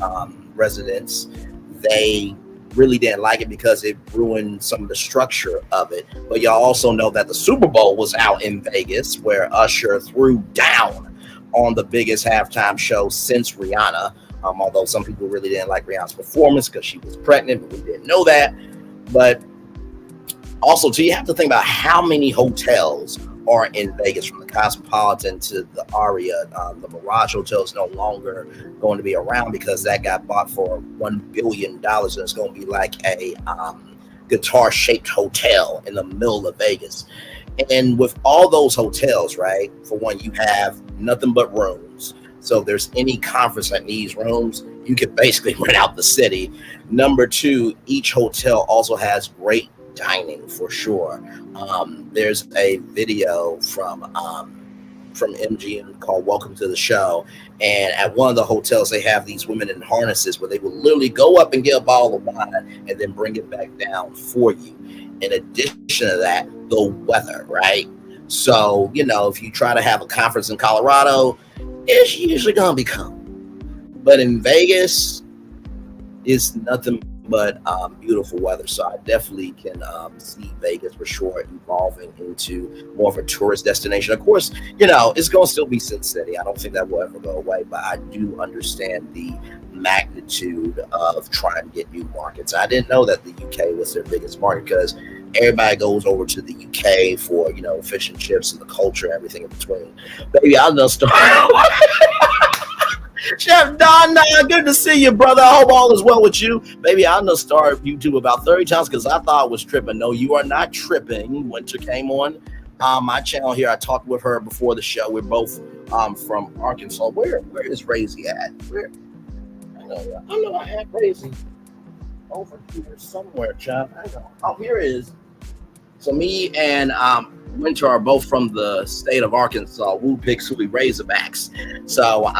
residents, they really didn't like it because it ruined some of the structure of it. But y'all also know that the Super Bowl was out in Vegas, where Usher threw down on the biggest halftime show since Rihanna. Although some people really didn't like Rihanna's performance because she was pregnant, but we didn't know that. But also, too, you have to think about how many hotels are in Vegas, from the Cosmopolitan to the Aria. The Mirage Hotel is no longer going to be around because that got bought for $1 billion, and it's going to be like a guitar-shaped hotel in the middle of Vegas. And with all those hotels, right, for one, you have nothing but rooms. So if there's any conference that needs rooms, you can basically rent out the city. Number two, each hotel also has great dining for sure. There's a video from MGM called Welcome to the Show, and at one of the hotels they have these women in harnesses where they will literally go up and get a bottle of wine and then bring it back down for you. In addition to that, the weather, right? So, you know, if you try to have a conference in Colorado, it's usually gonna be cold, but in Vegas it's nothing but beautiful weather. So I definitely can see Vegas for sure evolving into more of a tourist destination. Of course, you know, it's going to still be Sin City. I don't think that will ever go away, but I do understand the magnitude of trying to get new markets. I didn't know that the UK was their biggest market because everybody goes over to the UK for, you know, fish and chips and the culture and everything in between. Baby, I'll just start. Chef Don, good to see you, brother. I hope all is well with you. Baby, I done started YouTube about 30 times because I thought I was tripping. No, you are not tripping. Winter came on my channel here. I talked with her before the show. We're both from Arkansas. Where is Razy at? Where? I know I had Razy over here somewhere, child. I know. Oh, here it is. So me and Winter are both from the state of Arkansas, Woo Pig Suey Razorbacks. So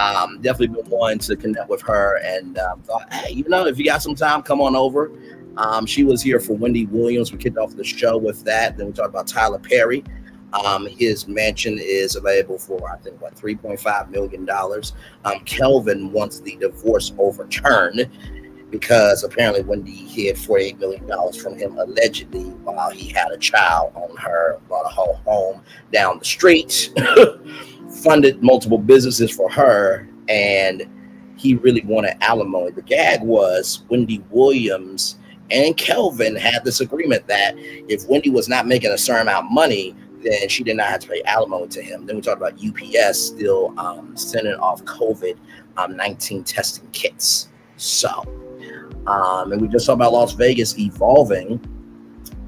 definitely been wanting to connect with her and thought, hey, you know, if you got some time, come on over. She was here for Wendy Williams. We kicked off the show with that. Then we talked about Tyler Perry. His mansion is available for, I think, what, $3.5 million. Kelvin wants the divorce overturned because apparently Wendy hid $48 million from him allegedly while he had a child on her, bought a whole home down the street, funded multiple businesses for her, and he really wanted alimony. The gag was Wendy Williams and Kelvin had this agreement that if Wendy was not making a certain amount of money, then she did not have to pay alimony to him. Then we talked about UPS still sending off COVID-19 testing kits. So, and we just talked about Las Vegas evolving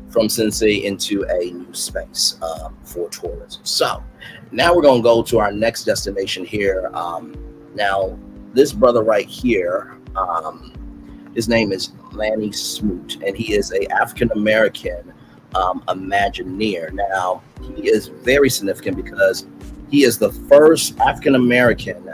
from Sin City into a new space for tourism. So now we're going to go to our next destination here. Now, this brother right here, his name is Lanny Smoot, and he is a African-American Imagineer. Now, he is very significant because he is the first African-American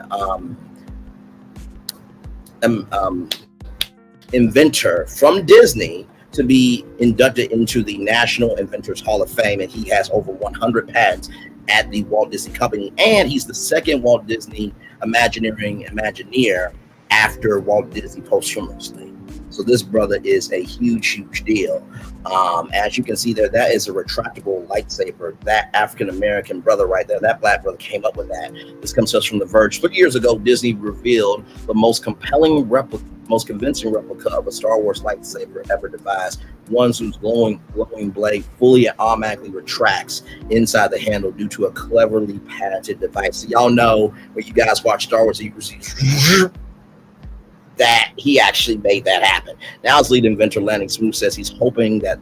inventor from Disney to be inducted into the National Inventors Hall of Fame, and he has over 100 patents at the Walt Disney Company, and he's the second Walt Disney Imagineer after Walt Disney posthumously. So this brother is a huge deal. As you can see there, that is a retractable lightsaber. That African-American brother right there, that black brother came up with that. This comes to us from The Verge. 3 years ago, Disney revealed the most convincing replica of a Star Wars lightsaber ever devised. One whose glowing blade fully and automatically retracts inside the handle due to a cleverly patented device. So y'all know when you guys watch Star Wars, you see that he actually made that happen. Now his lead inventor, Lanny Smoot, says he's hoping that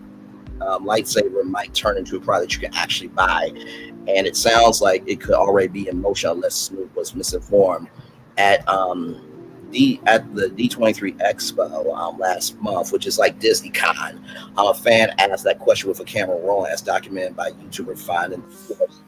lightsaber might turn into a product that you can actually buy. And it sounds like it could already be in motion unless Smoot was misinformed. At the D23 Expo last month, which is like Disney Con, a fan asked that question with a camera rolling, as documented by YouTuber Finding the Force.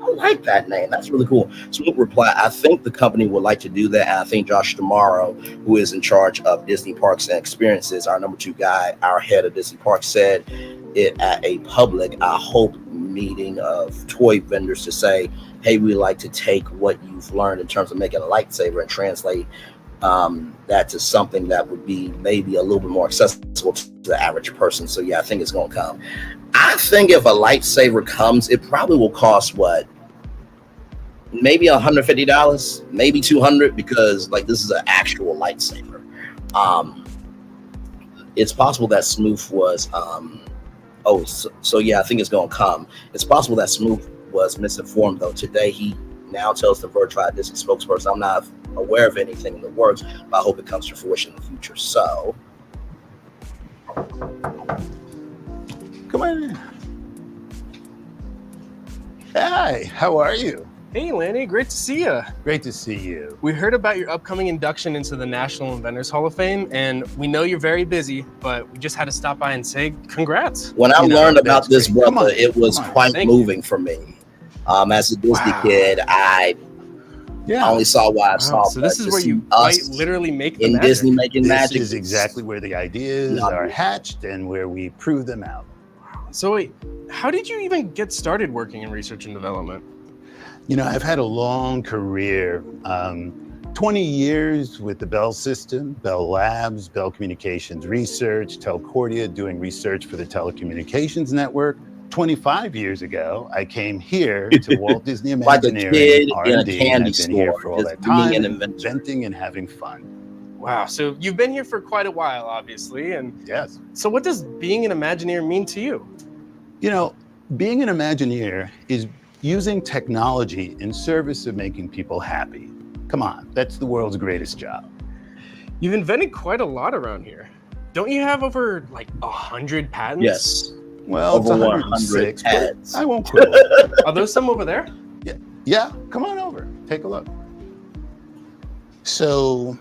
I like that name. That's really cool. Smoot replied, I think the company would like to do that. And I think Josh Tomorrow, who is in charge of Disney Parks and Experiences, our number 2 guy, our head of Disney Parks, said it at a public, I hope, meeting of toy vendors to say, hey, we like to take what you've learned in terms of making a lightsaber and translate that to something that would be maybe a little bit more accessible to the average person. So yeah, I think it's going to come. I think if a lightsaber comes, it probably will cost what? Maybe $150, maybe $200, because like this is an actual lightsaber. It's possible that Smooth was so yeah, I think it's gonna come. It's possible that Smooth was misinformed though. Today he now tells the Verified Disney spokesperson, I'm not aware of anything in the works, but I hope it comes to fruition in the future. So come on in. Hi, how are you? Hey, Lanny, great to see you. Great to see you. We heard about your upcoming induction into the National Inventors Hall of Fame, and we know you're very busy, but we just had to stop by and say congrats. When I learned about this brother, it was quite moving for me. As a Disney kid, I only saw what I saw. So this is where you quite literally make the in magic. Disney making magic. This is exactly where the ideas are hatched and where we prove them out. So wait, how did you even get started working in research and development? You know, I've had a long career, 20 years with the Bell system, Bell Labs, Bell Communications Research, Telcordia, doing research for the telecommunications network. 25 years ago, I came here to Walt Disney Imagineering, kid R&D, in a candy I've been here store, for all just that time, being an inventor. inventing and having fun. Wow, so you've been here for quite a while, obviously, and yes. So what does being an Imagineer mean to you? You know, being an Imagineer is using technology in service of making people happy. Come on, that's the world's greatest job. You've invented quite a lot around here. Don't you have over like 100 patents? Yes. Well, Over it's 106, 100 but patents. I won't quibble. Are those some over there? Yeah, come on over, take a look. So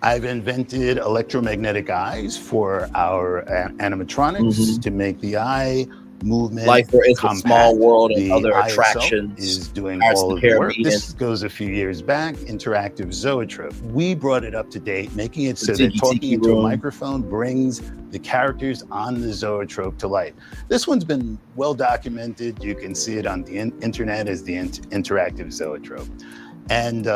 I've invented electromagnetic eyes for our animatronics to make the eye movement Like for It's a compact. Small World and The other eye itself attractions, is doing Pirates all of of the the work. Caribbean. This goes a few years back, interactive zoetrope. We brought it up to date, making it so that Tiki talking Tiki into a Room. microphone brings the characters on the zoetrope to life. This one's been well documented. You can see it on the internet as the interactive zoetrope. And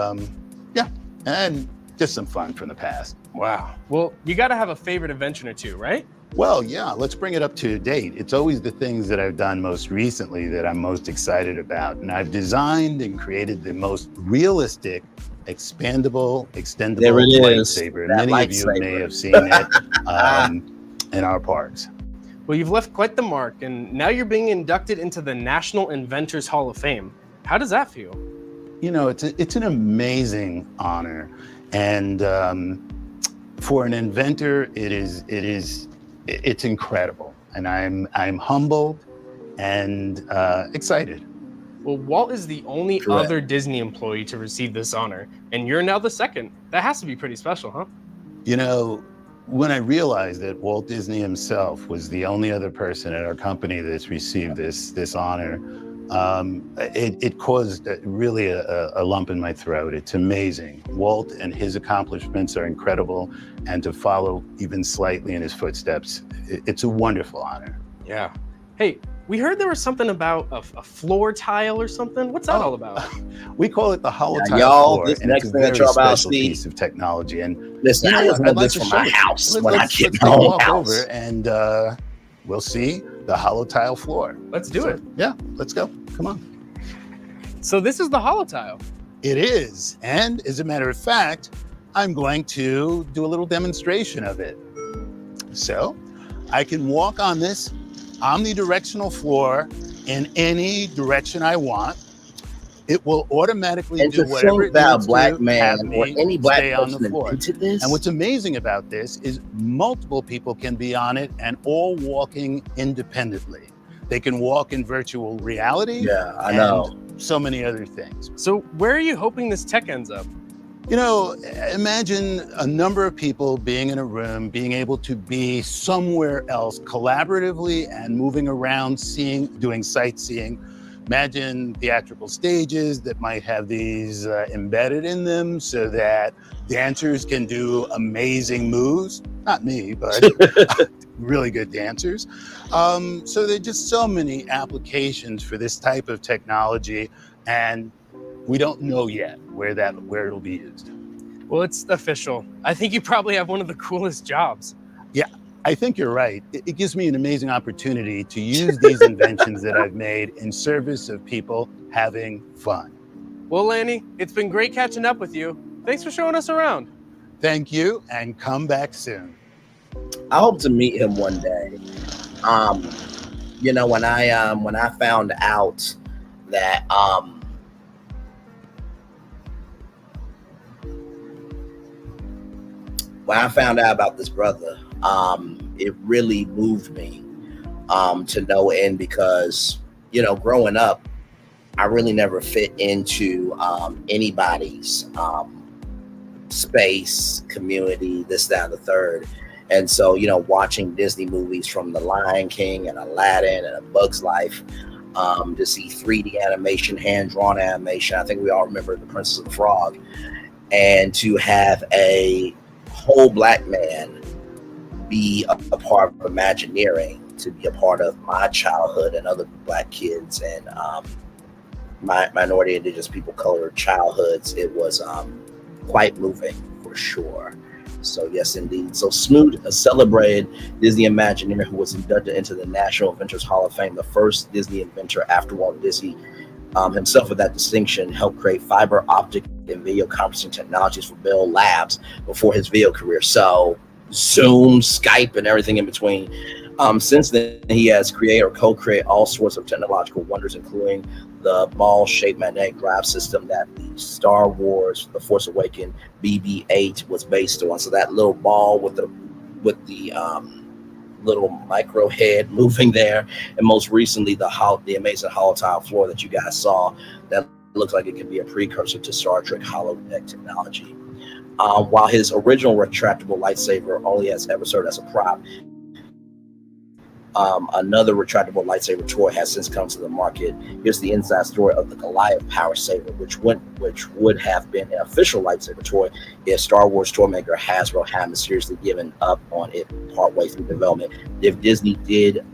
and just some fun from the past. Wow. Well, you got to have a favorite invention or two, right? Well, yeah, let's bring it up to date. It's always the things that I've done most recently that I'm most excited about. And I've designed and created the most realistic, expandable, extendable There it is, lightsaber. that Many of you lightsaber. may have seen it in our parks. Well, you've left quite the mark, and now you're being inducted into the National Inventors Hall of Fame. How does that feel? You know, it's an amazing honor. And for an inventor, it's incredible, and I'm humbled and excited. Well, Walt is the only Correct. other Disney employee to receive this honor, and you're now the second. That has to be pretty special, huh? You know, when I realized that Walt Disney himself was the only other person at our company that's received this honor, it caused really a lump in my throat. It's amazing. Walt and his accomplishments are incredible, and to follow even slightly in his footsteps, it's a wonderful honor. Yeah. Hey, we heard there was something about a floor tile or something. What's that all about? We call it the holotile Now, y'all, floor, this and next it's a thing that very y'all about to special see- piece of technology. And Listen, you know I just what? know I'd like this to from show my it. house when I Let's get take my a own walk house. over, and we'll see the holotile floor. Let's do it. Yeah, let's go. Come on. So this is the holotile. It is. And as a matter of fact, I'm going to do a little demonstration of it. So I can walk on this omnidirectional floor in any direction I want. It will automatically And do to whatever think it that a needs black to man have or me any black stay on the person floor. invented this. And what's amazing about this is multiple people can be on it and all walking independently. They can walk in virtual reality. Yeah, I and know. so many other things. So where are you hoping this tech ends up? You know, imagine a number of people being in a room, being able to be somewhere else collaboratively and moving around, doing sightseeing. Imagine theatrical stages that might have these embedded in them so that dancers can do amazing moves. Not me, but really good dancers. So there are just so many applications for this type of technology, and we don't know yet where it'll be used. Well, it's official. I think you probably have one of the coolest jobs. Yeah, I think you're right. It gives me an amazing opportunity to use these inventions that I've made in service of people having fun. Well, Lanny, it's been great catching up with you. Thanks for showing us around. Thank you, and come back soon. I hope to meet him one day. You know, when I found out that when I found out about this brother, it really moved me to no end, because, you know, growing up, I really never fit into anybody's space, community, this, that, and the third. And so, you know, watching Disney movies from The Lion King and Aladdin and A Bug's Life, to see 3D animation, hand-drawn animation. I think we all remember The Princess and the Frog. And to have a whole Black man be a part of Imagineering, to be a part of my childhood and other Black kids and my minority, indigenous people, colored childhoods, it was quite moving for sure. So yes, indeed. So Smoot, a celebrated Disney Imagineer who was inducted into the National Inventors Hall of Fame, the first Disney inventor after Walt Disney himself with that distinction, helped create fiber optic and video conferencing technologies for Bell Labs before his video career. So Zoom, Skype, and everything in between. Since then, he has created or co-created all sorts of technological wonders, including the ball-shaped magnetic drive system that the Star Wars The Force Awakens BB-8 was based on. So that little ball with the little micro head moving there, and most recently the amazing holotile floor that you guys saw that looks like it could be a precursor to Star Trek holodeck technology. While his original retractable lightsaber only has ever served as a prop, another retractable lightsaber toy has since come to the market. Here's the inside story of the Goliath Power Saber, which would have been an official lightsaber toy if Star Wars toy maker Hasbro had mysteriously given up on it partway through development. If Disney did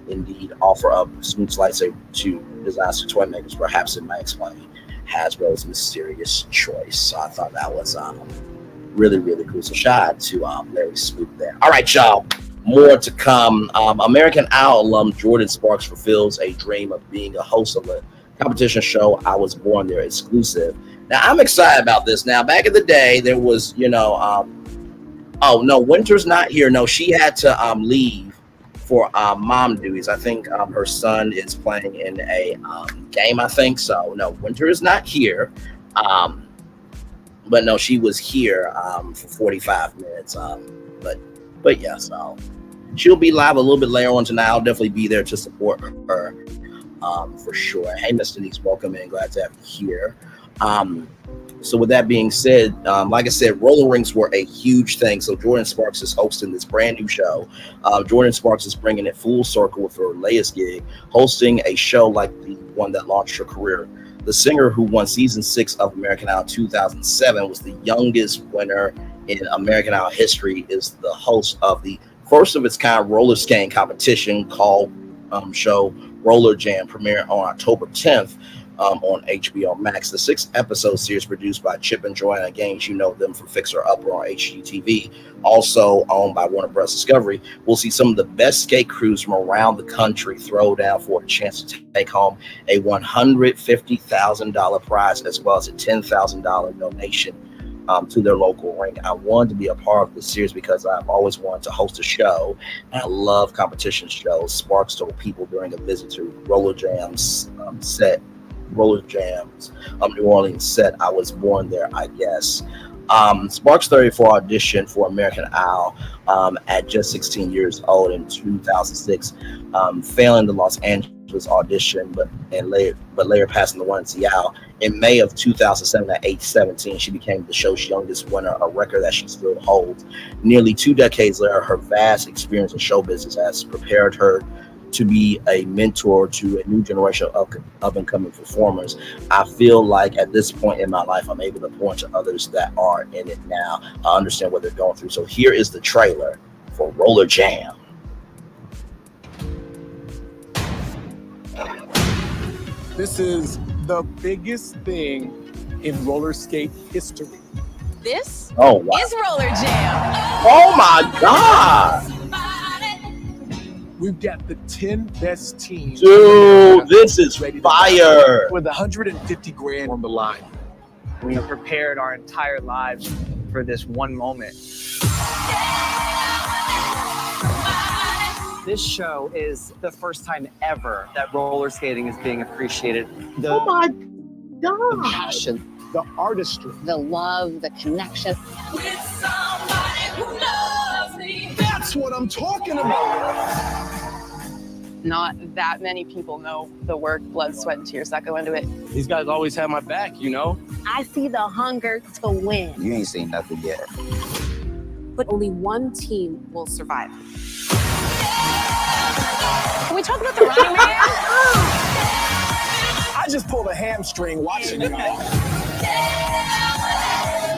indeed offer up Snoop's lightsaber to designers to toy makers, perhaps it might explain Hasbro's mysterious choice. So I thought that was really, really cool. So shout out to Larry Smoot there. All right, y'all. More to come. American Idol alum Jordan Sparks fulfills a dream of being a host of a competition show, I Was Born There exclusive. Now, I'm excited about this. Now, back in the day, there was, you know, oh, no, Winter's not here. No, she had to leave for mom duties. I think her son is playing in a game, I think. So, no, Winter is not here. But no, she was here for 45 minutes. But yeah, so she'll be live a little bit later on tonight. I'll definitely be there to support her for sure. Hey, Miss Denise, welcome in. Glad to have you here. So with that being said, like I said, roller rinks were a huge thing. So Jordan Sparks is hosting this brand new show. Jordan Sparks is bringing it full circle with her latest gig, hosting a show like the one that launched her career. The singer, who won season 6 of American Idol 2007, was the youngest winner in American Idol history, is the host of the first of its kind roller skating competition called show Roller Jam, premiering on October 10th on HBO Max. The 6-episode series produced by Chip and Joanna Gaines, you know them from Fixer Upper on HGTV, also owned by Warner Bros. Discovery, will see some of the best skate crews from around the country throw down for a chance to take home a $150,000 prize, as well as a $10,000 donation to their local ring. I wanted to be a part of this series because I've always wanted to host a show, and I love competition shows. Sparks told people during a visit to Roller Jams New Orleans set, I was born there, I guess. Sparks 34 auditioned for American Idol at just 16 years old in 2006, failing the Los Angeles audition, but later passing the one in Seattle. In May of 2007, at age 17, she became the show's youngest winner, a record that she still holds. Nearly 2 decades later, her vast experience in show business has prepared her to be a mentor to a new generation of up and coming performers. I feel like at this point in my life, I'm able to point to others that are in it now. I understand what they're going through. So here is the trailer for Roller Jam. This is the biggest thing in roller skate history. This wow. is Roller Jam. Oh my God. We've got the 10 best teams. Dude, this is fire. With 150 grand on the line. We have prepared our entire lives for this one moment. This show is the first time ever that roller skating is being appreciated. Oh my God. The passion, the artistry, the love, the connection. With somebody who loves me. That's what I'm talking about. Not that many people know the work, blood, sweat, and tears that go into it. These guys always have my back, you know? I see the hunger to win. You ain't seen nothing yet. But only one team will survive. Can we talk about the Running Man? I just pulled a hamstring watching y'all.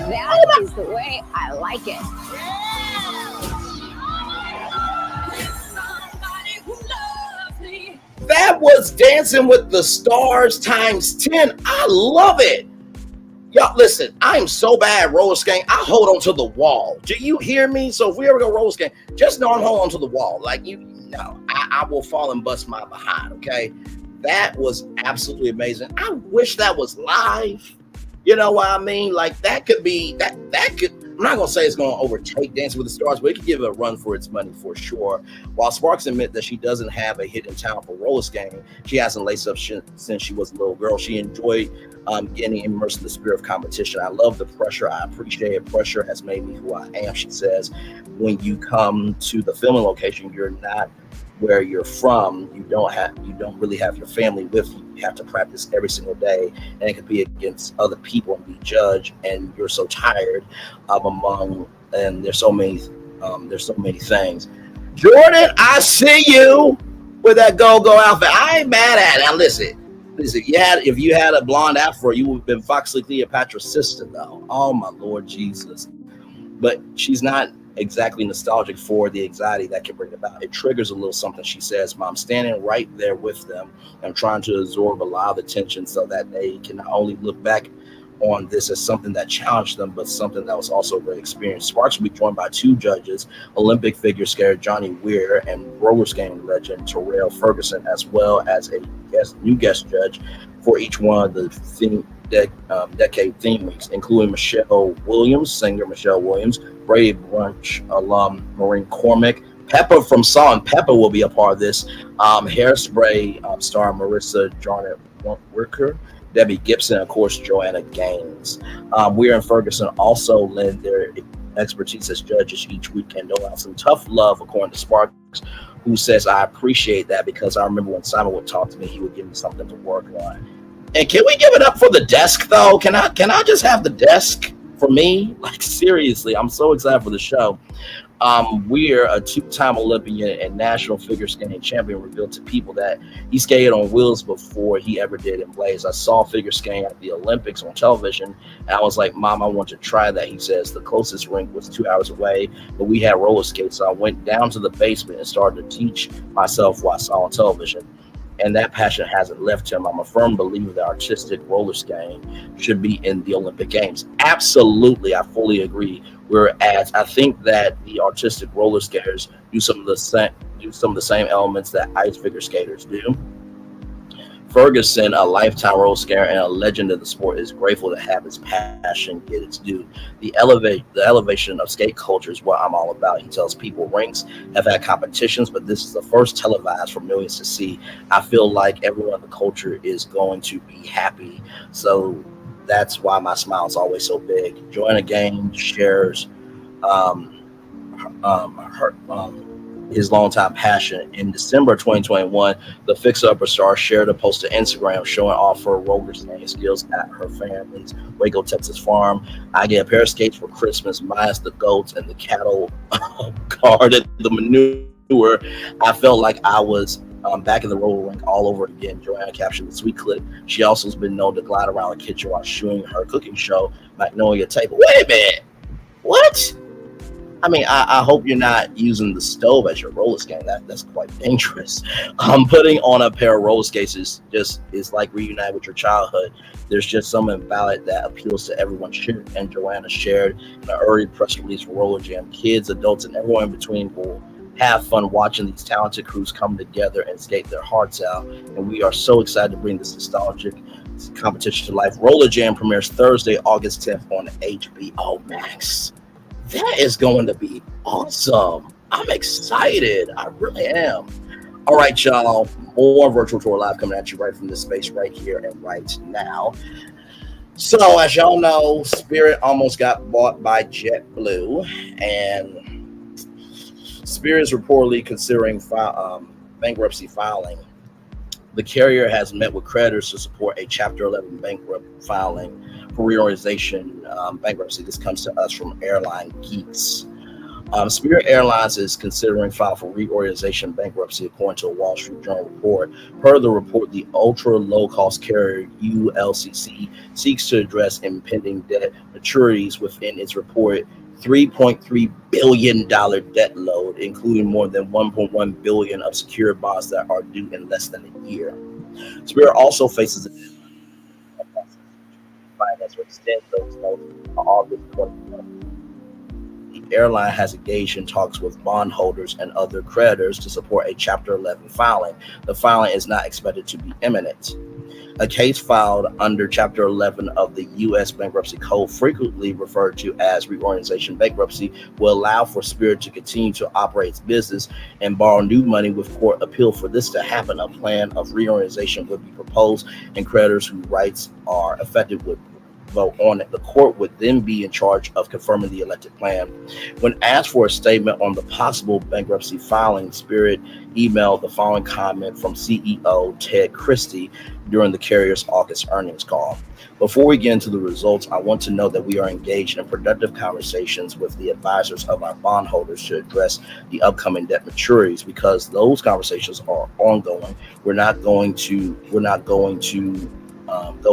That is the way I like it. That was Dancing with the Stars times 10. I love it. Y'all, listen, I'm so bad at roller skating. I hold on to the wall. Do you hear me? So if we ever go roller skating, just know I'm holding on to the wall. Like, you know, I will fall and bust my behind, okay? That was absolutely amazing. I wish that was live. You know what I mean? Like, that could be, that could, I'm not going to say it's going to overtake Dancing with the Stars, but it could give it a run for its money for sure. While Sparks admit that she doesn't have a hidden talent for roller skating, she hasn't laced up since she was a little girl. She enjoyed getting immersed in the spirit of competition. I love the pressure. I appreciate it. Pressure has made me who I am, she says. When you come to the filming location, you're not where you're from. You don't really have your family with you. You have to practice every single day, and it could be against other people and be judged, and you're so tired and there's so many things. Jordan, I see you with that go-go outfit. I ain't mad at it. Now listen, if you had a blonde afro, you would have been Foxley Cleopatra's sister, though. Oh my Lord Jesus. But she's not exactly nostalgic for the anxiety that can bring about. It triggers a little something. She says, "I'm standing right there with them. I'm trying to absorb a lot of the tension so that they can not only look back on this as something that challenged them, but something that was also a great experience." Sparks will be joined by two judges, Olympic figure skater Johnny Weir and roller skating legend Terrell Ferguson, as well as a new guest judge for each one of the decade theme weeks, including Michelle Williams, singer Michelle Williams, Brady Brunch alum Maureen Cormick, Pepper from Salt and Pepper will be a part of this, Hairspray star Marissa Jarnett Wicker, Debbie Gibson, and of course Joanna Gaines. Weir and Ferguson also lend their expertise as judges each weekend. They'll have some tough love, according to Sparks, who says, "I appreciate that because I remember when Simon would talk to me, he would give me something to work on." And can we give it up for the desk, though? Can I just have the desk for me? Like, seriously, I'm so excited for the show. We're a two-time Olympian and national figure skating champion, revealed to people that he skated on wheels before he ever did in blades. "I saw figure skating at the Olympics on television, and I was like, Mom, I want to try that," he says. "The closest rink was 2 hours away, but we had roller skates, so I went down to the basement and started to teach myself what I saw on television. And that passion hasn't left him. I'm a firm believer that artistic roller skating should be in the Olympic Games." Absolutely, I fully agree. Whereas I think that the artistic roller skaters do some of the same elements that ice figure skaters do. Ferguson, a lifetime roller skater and a legend of the sport, is grateful to have his passion get its due. The elevation of skate culture is what I'm all about. He tells people rinks have had competitions, but this is the first televised for millions to see. I feel like everyone in the culture is going to be happy. So that's why my smile is always so big. Joanna Gaines shares his longtime passion. In December 2021, the fix-upper star shared a post to Instagram showing off her roller skating skills at her family's Waco, Texas farm. "I get a pair of skates for Christmas, minus the goats and the cattle guarded the manure. I felt like I was back in the roller rink all over again. Joanna captioned the sweet clip. She also has been known to glide around the kitchen while shooting her cooking show, Magnolia Table. Wait a minute. What? I mean, I hope you're not using the stove as your roller skate. That's quite dangerous. Putting on a pair of roller skates is like reuniting with your childhood. There's just something about it that appeals to everyone. And Joanna shared in an early press release for Roller Jam. Kids, adults, and everyone in between will have fun watching these talented crews come together and skate their hearts out. And we are so excited to bring this nostalgic competition to life. Roller Jam premieres Thursday, August 10th on HBO Max. That is going to be awesome. I'm excited. I really am. All right, y'all. More Virtual Tour Live coming at you right from this space right here and right now. So, as y'all know, Spirit almost got bought by JetBlue, and Spirit is reportedly considering bankruptcy filing. The carrier has met with creditors to support a Chapter 11 bankrupt filing for reorganization bankruptcy. This comes to us from Airline Geeks. Spirit Airlines is considering file for reorganization bankruptcy, according to a Wall Street Journal report. Per the report, the ultra low-cost carrier ULCC seeks to address impending debt maturities within its reported $3.3 billion debt load, including more than $1.1 billion of secured bonds that are due in less than a year. Spirit also faces a finance to extend those loans to August 2020. The airline has engaged in talks with bondholders and other creditors to support a Chapter 11 filing. The filing is not expected to be imminent. A case filed under Chapter 11 of the U.S. Bankruptcy Code, frequently referred to as reorganization bankruptcy, will allow for Spirit to continue to operate its business and borrow new money with court appeal. For this to happen, a plan of reorganization would be proposed, and creditors whose rights are affected would vote on it. The court would then be in charge of confirming the elected plan. When asked for a statement on the possible bankruptcy filing, Spirit emailed the following comment from CEO Ted Christie during the carrier's August earnings call. Before we get into the results, I want to note that we are engaged in productive conversations with the advisors of our bondholders to address the upcoming debt maturities. Because those conversations are ongoing, we're not going to go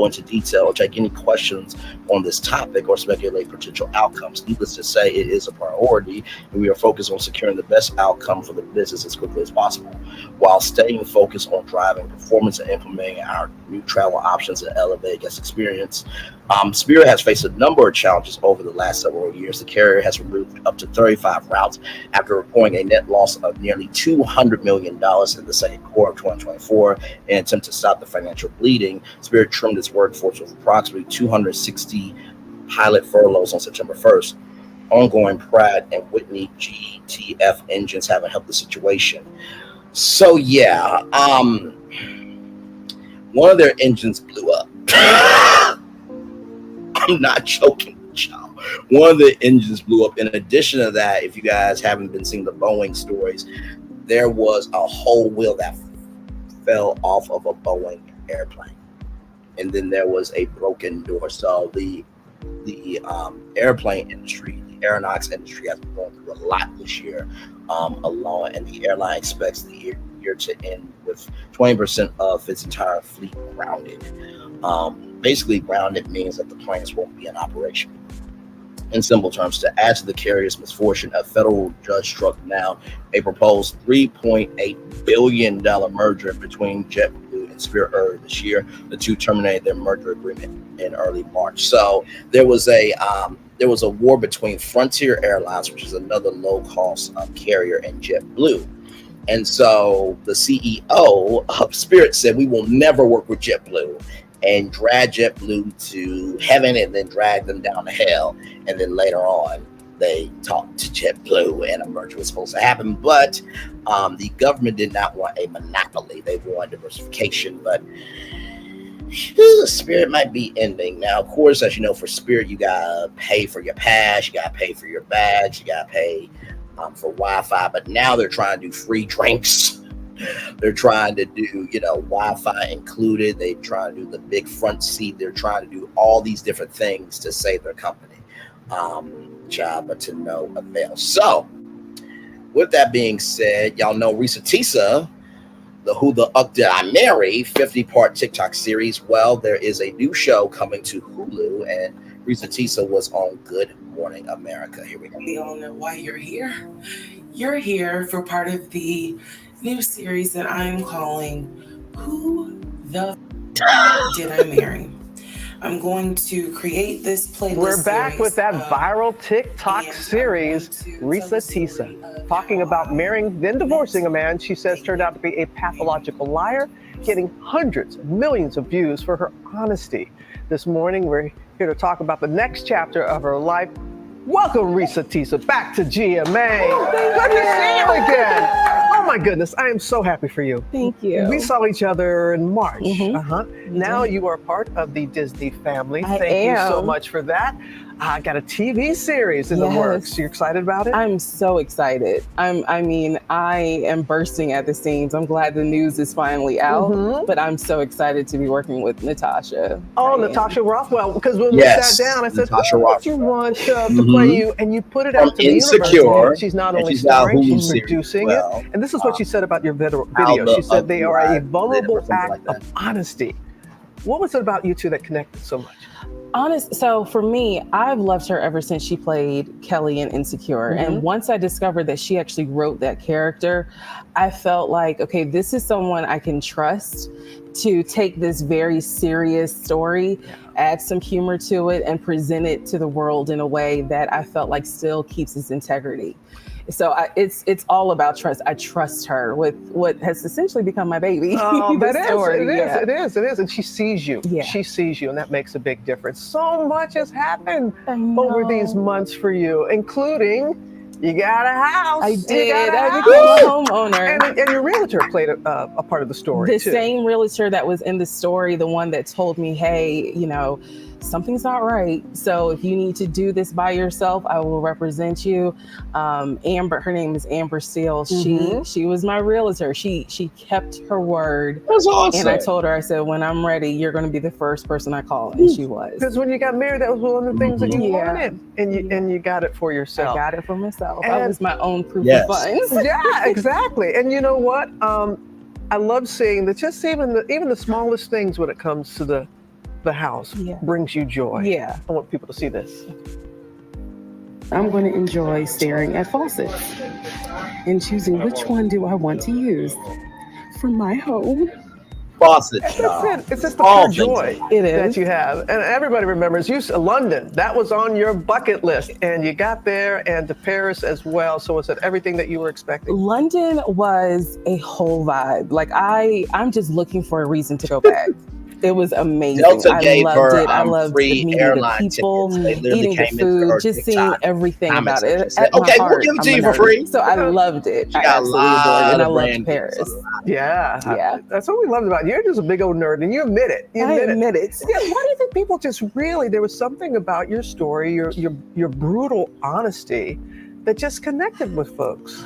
into detail or take any questions on this topic or speculate potential outcomes. Needless to say, it is a priority, and we are focused on securing the best outcome for the business as quickly as possible, while staying focused on driving performance and implementing our new travel options and elevate guest experience. Spirit has faced a number of challenges over the last several years. The carrier has removed up to 35 routes after reporting a net loss of nearly $200 million in the second quarter of 2024. In an attempt to stop the financial bleeding, Spirit trimmed its workforce with approximately 260 pilot furloughs on September 1st. Ongoing Pratt and Whitney GTF engines haven't helped the situation. So yeah, one of their engines blew up. I'm not joking with y'all. One of the engines blew up. In addition to that, if you guys haven't been seeing the Boeing stories, there was a whole wheel that fell off of a Boeing airplane, and then there was a broken door. So the airplane industry, the aeronautics industry, has been going through a lot this year alone, and the airline expects the year to end with 20% of its entire fleet grounded. Basically, grounded means that the planes won't be in operation. In simple terms, to add to the carrier's misfortune, a federal judge struck down a proposed $3.8 billion merger between JetBlue and Spirit earlier this year. The two terminated their merger agreement in early March. So there was a war between Frontier Airlines, which is another low-cost carrier, and JetBlue. And so the CEO of Spirit said, "We will never work with JetBlue," and drag JetBlue to heaven and then drag them down to hell. And then later on, they talked to JetBlue and a merger was supposed to happen. But the government did not want a monopoly. They wanted diversification. But Spirit might be ending. Now, of course, as you know, for Spirit, you got to pay for your pass. You got to pay for your bags. You got to pay for Wi-Fi. But now they're trying to do free drinks. They're trying to do, Wi-Fi included. They try to do the big front seat. They're trying to do all these different things to save their company. But to no avail. So, with that being said, y'all know Risa Tisa the Who the Uck Did I Marry 50-part TikTok series. Well, there is a new show coming to Hulu, and Risa Tisa was on Good Morning America. Here we go. We all know why you're here. You're here for part of the new series that I'm calling Who the Did I Marry? I'm going to create this playlist. We're back with that series, viral TikTok series, Risa Tisa, talking about marrying, then divorcing a man she says turned out to be a pathological liar, getting hundreds of millions of views for her honesty. This morning, we're here to talk about the next chapter of her life. Welcome, Risa Tisa, back to GMA. Good to see you again. Oh my goodness, I am so happy for you. Thank you. We saw each other in March. Now you are part of the Disney family. Thank you so much for that. I got a TV series in the works. You excited about it? I'm so excited. I am bursting at the seams. I'm glad the news is finally out, but I'm so excited to be working with Natasha. Oh, Natasha Rothwell, because when we sat down, I said, Natasha who would you want to play you? And you put it out to the Insecure, universe. She's not only starring, she's Hulu producing series. it. And this is what she said about your video. Alba She said they are a vulnerable like act of honesty. What was it about you two that connected so much? So for me, I've loved her ever since she played Kelly in Insecure. And once I discovered that she actually wrote that character, I felt like, okay, this is someone I can trust to take this very serious story, add some humor to it, and present it to the world in a way that I felt like still keeps its integrity. So it's all about trust. I trust her with what has essentially become my baby. Oh, It is. And she sees you. Yeah. She sees you, and that makes a big difference. So much has happened over these months for you, including you got a house. I did. I I became a homeowner. And your realtor played a part of the story, The too. same realtor that was in the story, the one that told me, hey, something's not right. So if you need to do this by yourself, I will represent you. Amber, her name is Amber Steele. She was my realtor. She kept her word. That's awesome. And I told her, I said, when I'm ready, you're going to be the first person I call. And she was. Because when you got married, that was one of the things that you wanted, and you got it for yourself. I got it for myself. And I was my own proof of funds. Yeah, exactly. And you know what? I love seeing that. Just even the smallest things when it comes to the house brings you joy. Yeah. I want people to see this. I'm going to enjoy staring at faucets and choosing which one do I want to use for my home. Faucets. That's it. It's just the pure joy that you have. And everybody remembers London. That was on your bucket list. And you got there, and to Paris as well. So was it everything that you were expecting? London was a whole vibe. Like I'm just looking for a reason to go back. It was amazing. Delta I gave loved her it. I loved free meeting airline the people, tickets. They literally eating the came into her food, just seeing TikTok everything comments about and it. she said, At my okay, we'll heart, give it to I'm you a for nerd. free. So I loved it. She I got a absolutely adored lot it. And I of loved brand Paris. deals. Yeah. That's what we loved about you. You're just a big old nerd, and you admit it. I admit it. Yeah, why do you think people just really, there was something about your story, your brutal honesty that just connected with folks?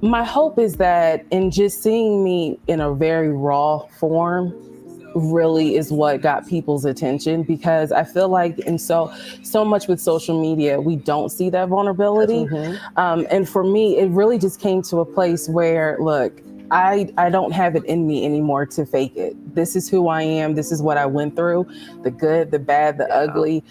My hope is that in just seeing me in a very raw form really is what got people's attention, because I feel like in so much with social media, we don't see that vulnerability. And for me, it really just came to a place where, look, I don't have it in me anymore to fake it. This is who I am. This is what I went through, the good, the bad, the ugly.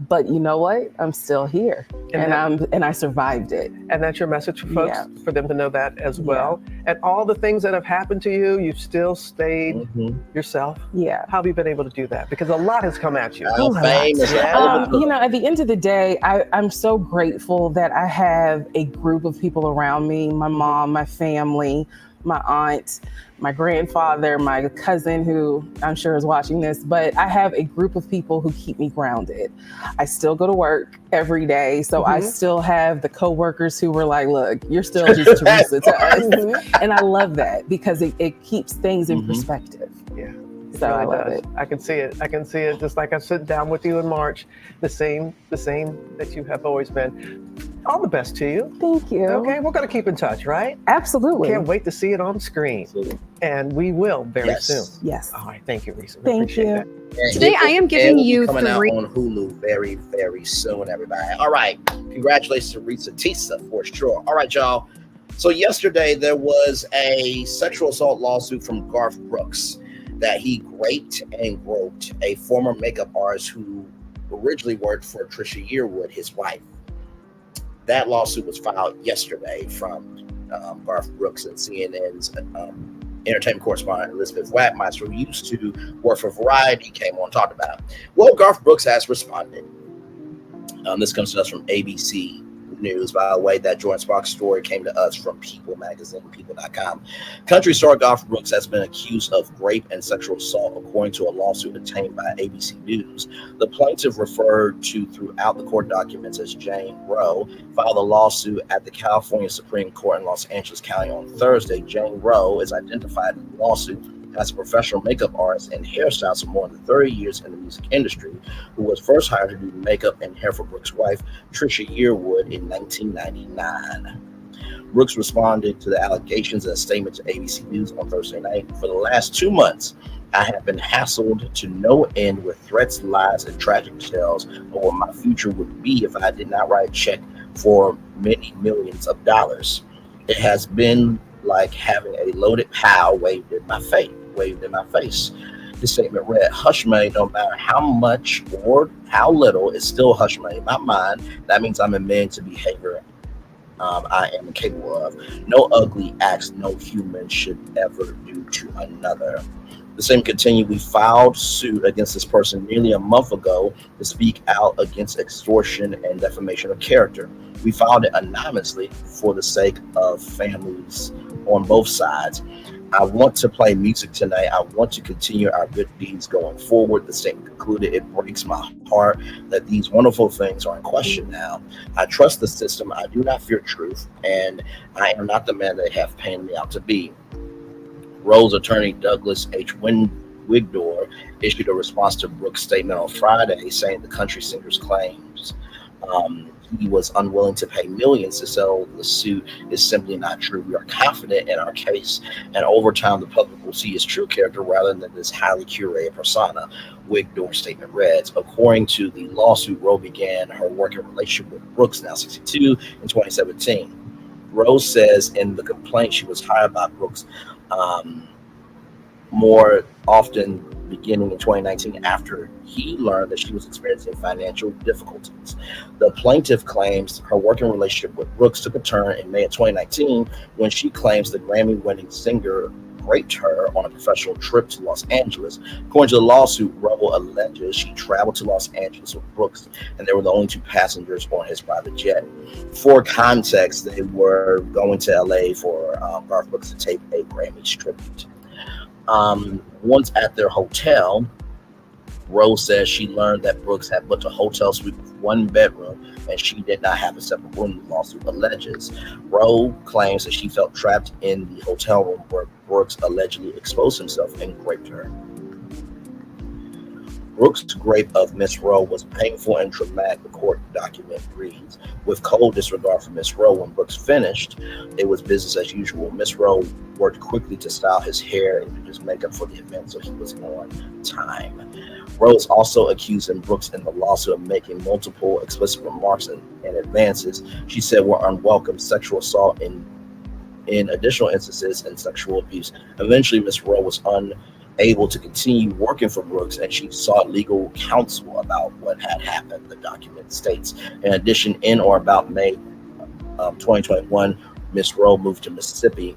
But you know what? I'm still here, and I survived it. And that's your message for folks, for them to know that as well. And all the things that have happened to you, you've still stayed yourself. Yeah. How have you been able to do that? Because a lot has come at you. At the end of the day, I'm so grateful that I have a group of people around me, my mom, my family, my aunt, my grandfather, my cousin, who I'm sure is watching this, but I have a group of people who keep me grounded. I still go to work every day. So I still have the coworkers who were like, look, you're still just Teresa to us. And I love that because it keeps things in perspective. Yeah. So I love it. I can see it. I can see it. Just like I sit down with you in March, the same that you have always been. All the best to you. Thank you. Okay, we're going to keep in touch, right? Absolutely. Can't wait to see it on screen. And we will very soon. Yes. All right. Thank you, Risa. Thank you. And Today I am giving you coming out 3 on Hulu very, very soon, everybody. All right. Congratulations to Risa Tisa for sure. All right, y'all. So yesterday there was a sexual assault lawsuit from Garth Brooks that he raped and groped a former makeup artist who originally worked for Trisha Yearwood, his wife. That lawsuit was filed yesterday from Garth Brooks and CNN's entertainment correspondent Elizabeth Wachtmeister, who used to work for Variety, came on and talked about it. Well, Garth Brooks has responded. This comes to us from ABC News. By the way, that Jordan Sparks story came to us from People Magazine, people.com. Country star Garth Brooks has been accused of rape and sexual assault, according to a lawsuit obtained by ABC News. The plaintiff, referred to throughout the court documents as Jane Roe, filed a lawsuit at the California Supreme Court in Los Angeles County on Thursday. Jane Roe is identified in the lawsuit as a professional makeup artist and hairstylist for more than 30 years in the music industry, who was first hired to do makeup and hair for Brooks' wife, Trisha Yearwood, in 1999. Brooks responded to the allegations in a statement to ABC News on Thursday night. For the last 2 months, I have been hassled to no end with threats, lies, and tragic tales of what my future would be if I did not write a check for many millions of dollars. It has been like having a loaded pile waved in my face. The statement read, "Hush money, no matter how much or how little, is still hush money in my mind. That means I'm admitting to behavior I am capable of. No ugly acts no human should ever do to another." The same continued, "We filed suit against this person nearly a month ago to speak out against extortion and defamation of character. We filed it anonymously for the sake of families on both sides. I want to play music tonight. I want to continue our good deeds going forward." The statement concluded, "It breaks my heart that these wonderful things are in question now. I trust the system. I do not fear truth, and I am not the man they have painted me out to be." Roe's attorney, Douglas H. Wigdor, issued a response to Brooks' statement on Friday, saying the country singer's claims he was unwilling to pay millions to settle the suit is simply not true. We are confident in our case, and over time the public will see his true character rather than this highly curated persona, Wigdor's statement reads. According to the lawsuit, Roe began her working relationship with Brooks, now 62, in 2017. Roe says in the complaint she was hired by Brooks more often beginning in 2019 after he learned that she was experiencing financial difficulties. The plaintiff claims her working relationship with Brooks took a turn in May of 2019 when she claims the Grammy-winning singer raped her on a professional trip to Los Angeles. According to the lawsuit, Roe alleges she traveled to Los Angeles with Brooks, and they were the only two passengers on his private jet. For context, they were going to LA for Garth Brooks to tape a Grammy tribute. Once at their hotel, Roe says she learned that Brooks had booked a hotel suite with one bedroom and she did not have a separate room, the lawsuit alleges. Roe claims that she felt trapped in the hotel room where Brooks allegedly exposed himself and raped her. Brooks' rape of Miss Roe was painful and traumatic, the court document reads. With cold disregard for Miss Roe, when Brooks finished, it was business as usual. Miss Roe worked quickly to style his hair and do his makeup for the event, so he was on time. Rose also accusing Brooks in the lawsuit of making multiple explicit remarks and advances she said were unwelcome, sexual assault, in additional instances, and sexual abuse. Eventually, Miss Roe was unable to continue working for Brooks, and she sought legal counsel about what had happened, the document states. In addition, in or about May 2021, Miss Roe moved to Mississippi.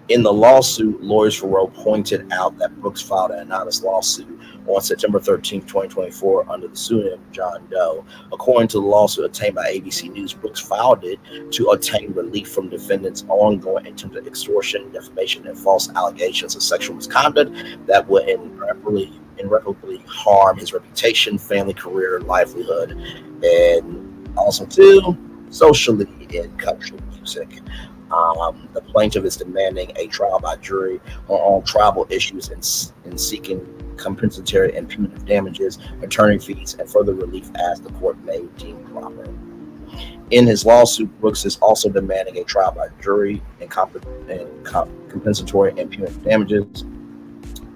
In the lawsuit, lawyers for Roe pointed out that Brooks filed an anonymous lawsuit on September 13, 2024, under the pseudonym John Doe. According to the lawsuit obtained by ABC News, Brooks filed it to obtain relief from defendants' ongoing attempted extortion, defamation, and false allegations of sexual misconduct that would irreparably harm his reputation, family, career, livelihood, and also too socially in country music. The plaintiff is demanding a trial by jury on all tribal issues and seeking compensatory and punitive damages, attorney fees, and further relief as the court may deem proper. In his lawsuit, Brooks is also demanding a trial by jury and compensatory and punitive damages.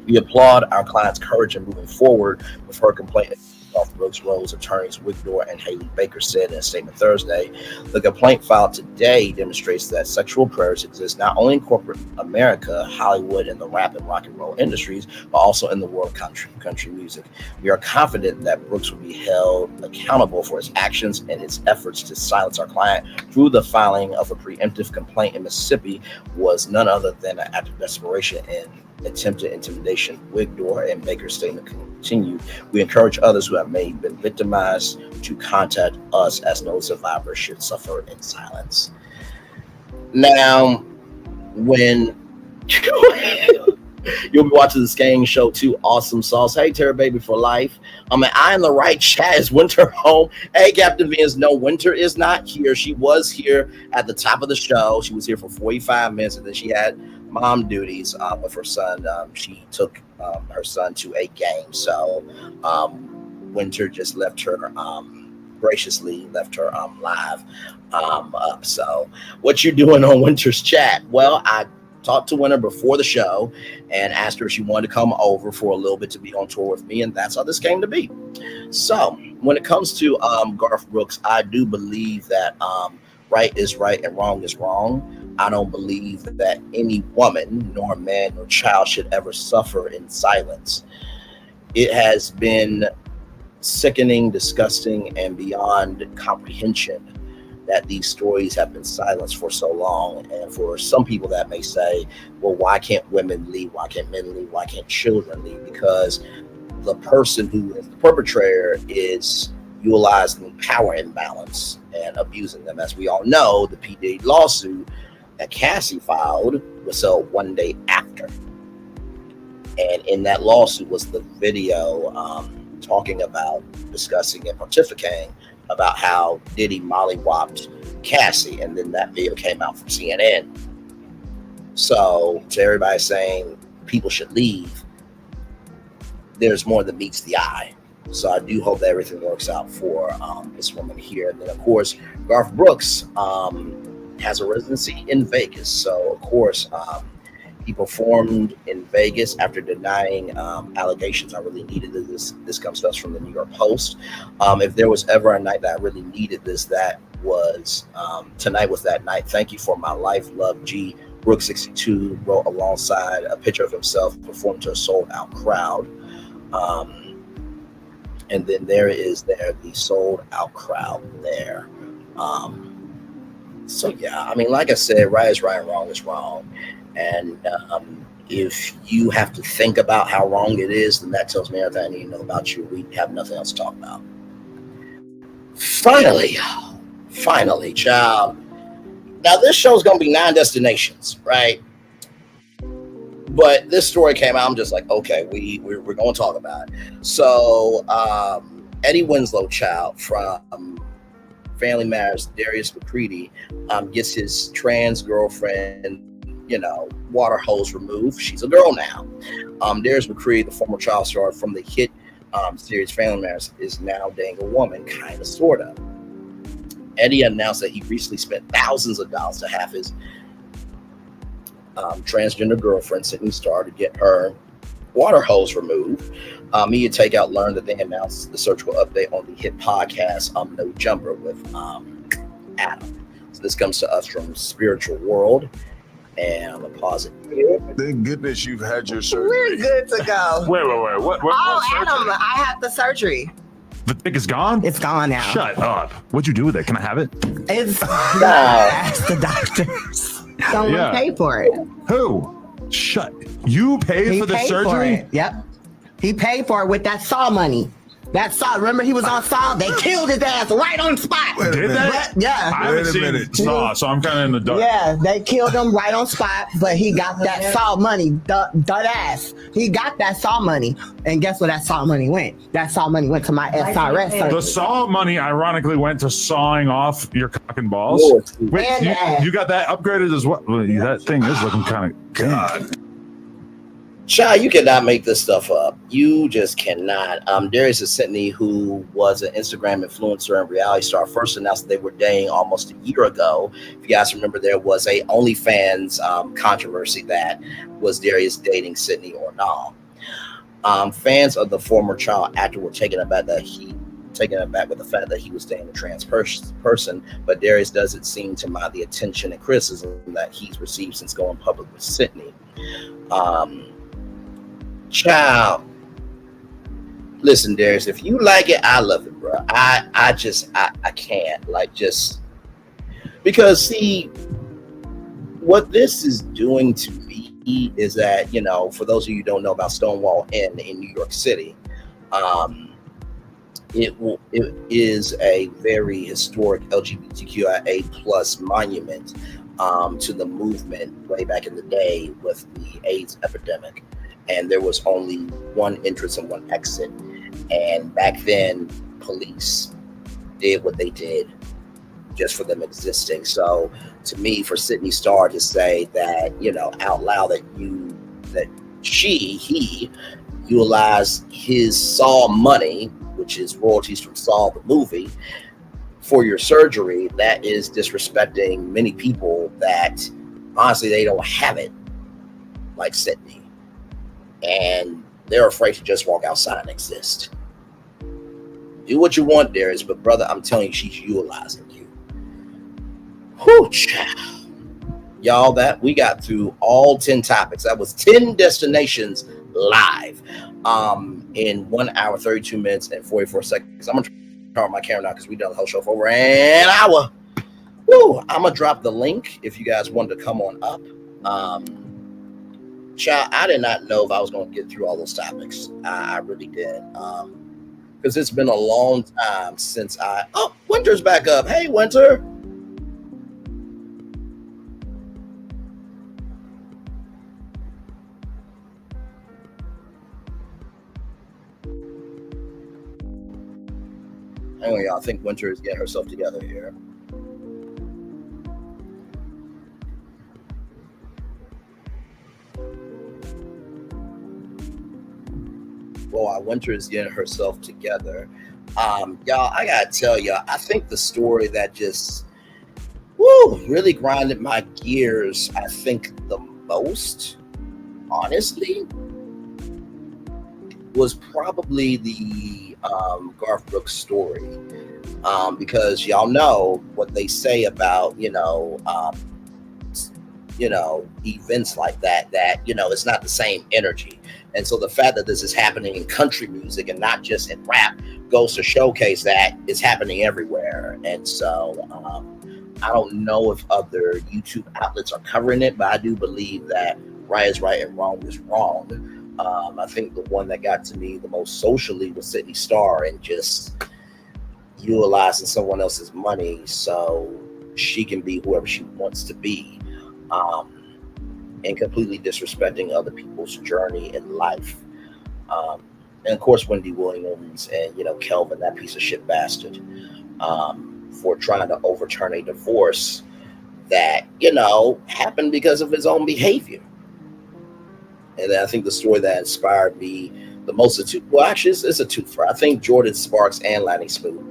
We applaud our client's courage in moving forward with her complaint Golf Brooks, Rose attorneys Wigdor and Haley Baker said in a statement Thursday. The complaint filed today demonstrates that sexual predators exist not only in corporate America, Hollywood, and the rap and rock and roll industries, but also in the world of country music. We are confident that Brooks will be held accountable for his actions and his efforts to silence our client through the filing of a preemptive complaint in Mississippi was none other than an act of desperation and attempted intimidation. Wigdor and Baker's statement continued. We encourage others who have been victimized to contact us, as no survivor should suffer in silence. Now, when you'll be watching the Skang Show too, Awesome Sauce. Hey, Terra Baby for life. And I in the right chat. Is Winter home? Hey, Captain Venus. No, Winter is not here. She was here at the top of the show. She was here for 45 minutes, and then she had mom duties with her son. She took her son to a game, so Winter just left her graciously left her live up. So what you doing on Winter's chat? Well, I talked to Winter before the show and asked her if she wanted to come over for a little bit to be on tour with me, and that's how this came to be. So when it comes to Garth Brooks, I do believe that right is right and wrong is wrong. I don't believe that any woman, nor man, nor child should ever suffer in silence. It has been sickening, disgusting, and beyond comprehension that these stories have been silenced for so long. And for some people that may say, well, why can't women leave? Why can't men leave? Why can't children leave? Because the person who is the perpetrator is utilizing power imbalance and abusing them. As we all know, the P. Diddy lawsuit that Cassie filed was sold one day after. And in that lawsuit was the video talking about, discussing and pontificating about how Diddy mollywopped Cassie, and then that video came out from CNN. So to everybody saying people should leave, there's more than meets the eye. So I do hope that everything works out for this woman here. And then of course, Garth Brooks has a residency in Vegas. So of course, he performed in Vegas after denying allegations. I really needed this. This comes to us from the New York Post. If there was ever a night that I really needed this, that was tonight was that night. Thank you for my life. Love, G. Brooks 62 wrote alongside a picture of himself performing to a sold out crowd. And then the sold out crowd there. So yeah, I mean, like I said, right is right and wrong is wrong. And if you have to think about how wrong it is, then that tells me everything I need to know about you. We have nothing else to talk about. Finally, child. Now this show's gonna be 9 destinations, right? But this story came out. I'm just like, okay, we're gonna talk about it. So Eddie Winslow, child, from Family Matters, Darius McCready, gets his trans girlfriend, water hose removed. She's a girl now. Darius McCready, the former child star from the hit series Family Matters, is now dating a woman, kind of, sort of. Eddie announced that he recently spent thousands of dollars to have his transgender girlfriend, Sydney Starr, to get her water hose removed. Media Takeout learned that they announced the surgical update on the hit podcast, No Jumper, with Adam. So this comes to us from Spiritual World. And I'm gonna pause it here. Thank goodness you've had your surgery. We're good to go. Wait. What Adam, I had the surgery. The thing is gone? It's gone now. Shut up. What'd you do with it? Can I have it? It's ask the doctors. Someone paid for it. Who? Shut. You paid for the surgery? Yep. He paid for it with that Saw money. That Saw, remember he was on Saw? They killed his ass right on spot. Did they? Yeah. I haven't seen Saw, so I'm kind of in the dark. Yeah, they killed him right on spot, but he got that Saw money, dud ass. He got that Saw money, and guess where that Saw money went? That Saw money went to my SRS surgery. The Saw money ironically went to sawing off your cock and balls. Wait, you got that upgraded as well? That thing is looking kind of good. Child, you cannot make this stuff up. You just cannot. Darius and Sydney, who was an Instagram influencer and reality star, first announced that they were dating almost a year ago. If you guys remember, there was a OnlyFans controversy that was Darius dating Sydney or not. Fans of the former child actor were taken aback with the fact that he was dating a trans person, but Darius doesn't seem to mind the attention and criticism that he's received since going public with Sydney. Child, listen, Darius, if you like it, I love it, bro. I can't, like, just because, see, what this is doing to me is that, you know, for those of you who don't know about Stonewall Inn in New York City, it is a very historic LGBTQIA plus monument to the movement way back in the day with the AIDS epidemic. And there was only one entrance and one exit. And back then, police did what they did just for them existing. So to me, for Sydney Starr to say that, you know, out loud that he utilized his Saw money, which is royalties from Saw the movie, for your surgery, that is disrespecting many people that honestly they don't have it like Sydney. And they're afraid to just walk outside and exist. Do what you want, Darius, but brother, I'm telling you, she's utilizing you. Whew, child. Y'all, that we got through all 10 topics. That was 10 destinations live in 1 hour, 32 minutes, and 44 seconds. I'm gonna turn on my camera now because we done the whole show for over an hour. Woo! I'm gonna drop the link if you guys wanted to come on up. Child, I did not know if I was going to get through all those topics. I really did. Because it's been a long time since Winter's back up. Hey, Winter. Hang on, y'all. I think Winter is getting herself together here. While Winter is getting herself together, y'all, I gotta tell y'all, I think the story that just really grinded my gears, I think the most, honestly, was probably the Garth Brooks story, because y'all know what they say about events like that it's not the same energy. And so the fact that this is happening in country music and not just in rap goes to showcase that it's happening everywhere. And so I don't know if other YouTube outlets are covering it, but I do believe that right is right and wrong is wrong. I think the one that got to me the most socially was Sydney Starr and just utilizing someone else's money so she can be whoever she wants to be. And completely disrespecting other people's journey in life. And of course, Wendy Williams and, Kelvin, that piece of shit bastard, for trying to overturn a divorce that, happened because of his own behavior. And then I think the story that inspired me the most, it's a twofer. I think Jordan Sparks and Lanny Smoot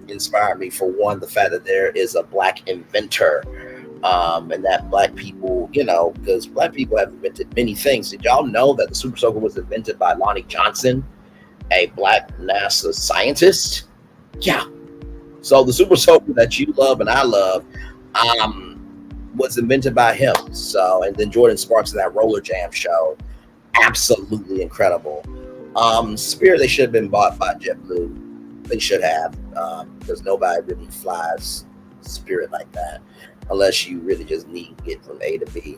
inspired me. For one, the fact that there is a Black inventor, and that Black people, because Black people have invented many things. Did y'all know that the Super Soaker was invented by Lonnie Johnson, a Black NASA scientist? Yeah. So the Super Soaker that you love and I love was invented by him. So, and then Jordan Sparks in that Roller Jam show, absolutely incredible. Spirit, they should have been bought by JetBlue. They should have, because nobody really flies Spirit like that, unless you really just need to get from A to B.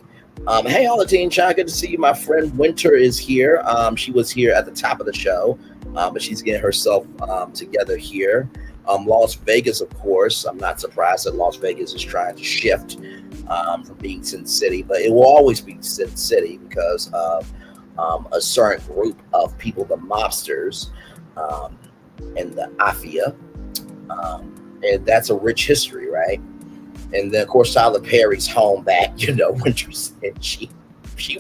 Hey, all the team chat, good to see you. My friend Winter is here. She was here at the top of the show, but she's getting herself together here. Las Vegas, of course, I'm not surprised that Las Vegas is trying to shift from being Sin City, but it will always be Sin City because of a certain group of people, the mobsters and the Mafia, and that's a rich history, right? And then, of course, Tyler Perry's home back, Winter said she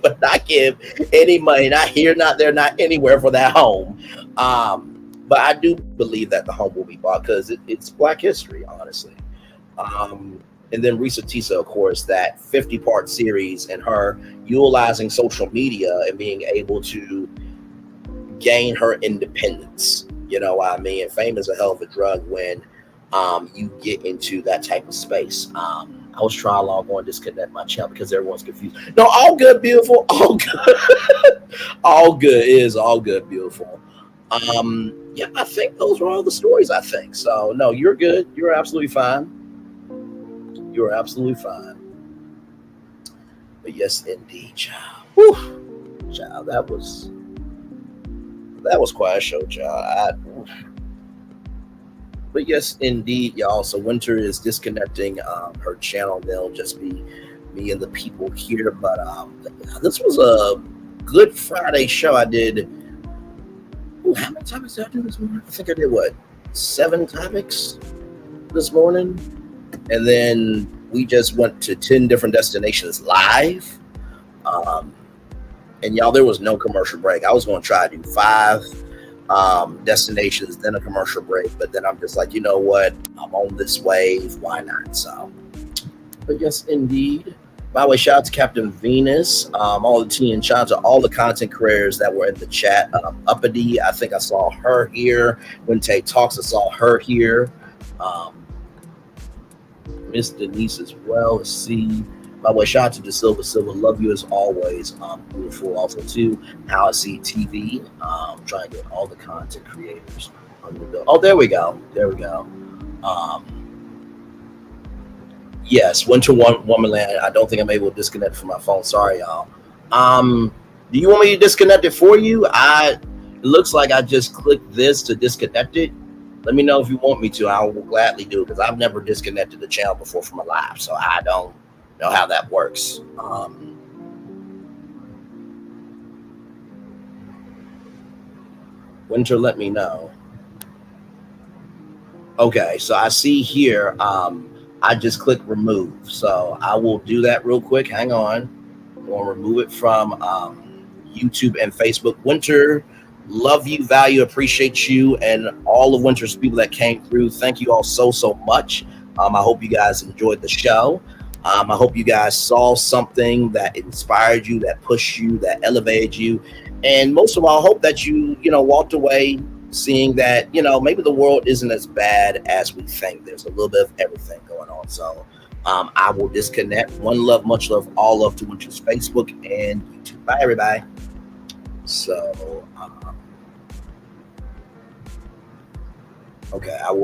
would not give any money, not here, not there, not anywhere for that home. But I do believe that the home will be bought because it's Black history, honestly. And then Risa Tisa, of course, that 50-part series and her utilizing social media and being able to gain her independence. You know what I mean? And fame is a hell of a drug when you get into that type of space. I was trying to log on, disconnect my channel because everyone's confused. No, all good, beautiful. All good. All good. It is all good, beautiful. Yeah, I think those were all the stories, I think. So, no, you're good. You're absolutely fine. You're absolutely fine. But yes, indeed, child. Whew. Child, that was quite a show, child. But yes, indeed, y'all. So Winter is disconnecting her channel. They'll just be me and the people here. But this was a good Friday show. I did. Ooh, how many topics did I do this morning? I think I did 7 topics this morning. And then we just went to 10 different destinations live. And y'all, there was no commercial break. I was going to try to do 5 destinations, then a commercial break. But then I'm just like, you know what? I'm on this wave. Why not? So, but yes, indeed. By the way, shout out to Captain Venus, all the team, and shout out to all the content creators that were in the chat. Uppity, I think I saw her here. When Tay Talks, I saw her here. Miss Denise as well. Let's see. By the way, shout out to DeSilva Silva. Love you as always. Beautiful also too. How I see TV. Trying to get all the content creators on the bill. Oh, there we go. There we go. Yes, Winter Wonderland. I don't think I'm able to disconnect from my phone. Sorry, y'all. Do you want me to disconnect it for you? It looks like I just clicked this to disconnect it. Let me know if you want me to. I will gladly do it because I've never disconnected the channel before from a live, so I don't know how that works. Winter, let me know. Okay, so I see here, I just clicked remove. So I will do that real quick. Hang on. I'm going to remove it from YouTube and Facebook. Winter, love you, value, appreciate you, and all of Winter's people that came through. Thank you all so much. I hope you guys enjoyed the show. I hope you guys saw something that inspired you, that pushed you, that elevated you. And most of all, I hope that you walked away seeing that, maybe the world isn't as bad as we think. There's a little bit of everything going on. So I will disconnect. One love, much love, all love to Winter's Facebook and YouTube. Bye, everybody. So, okay, I will.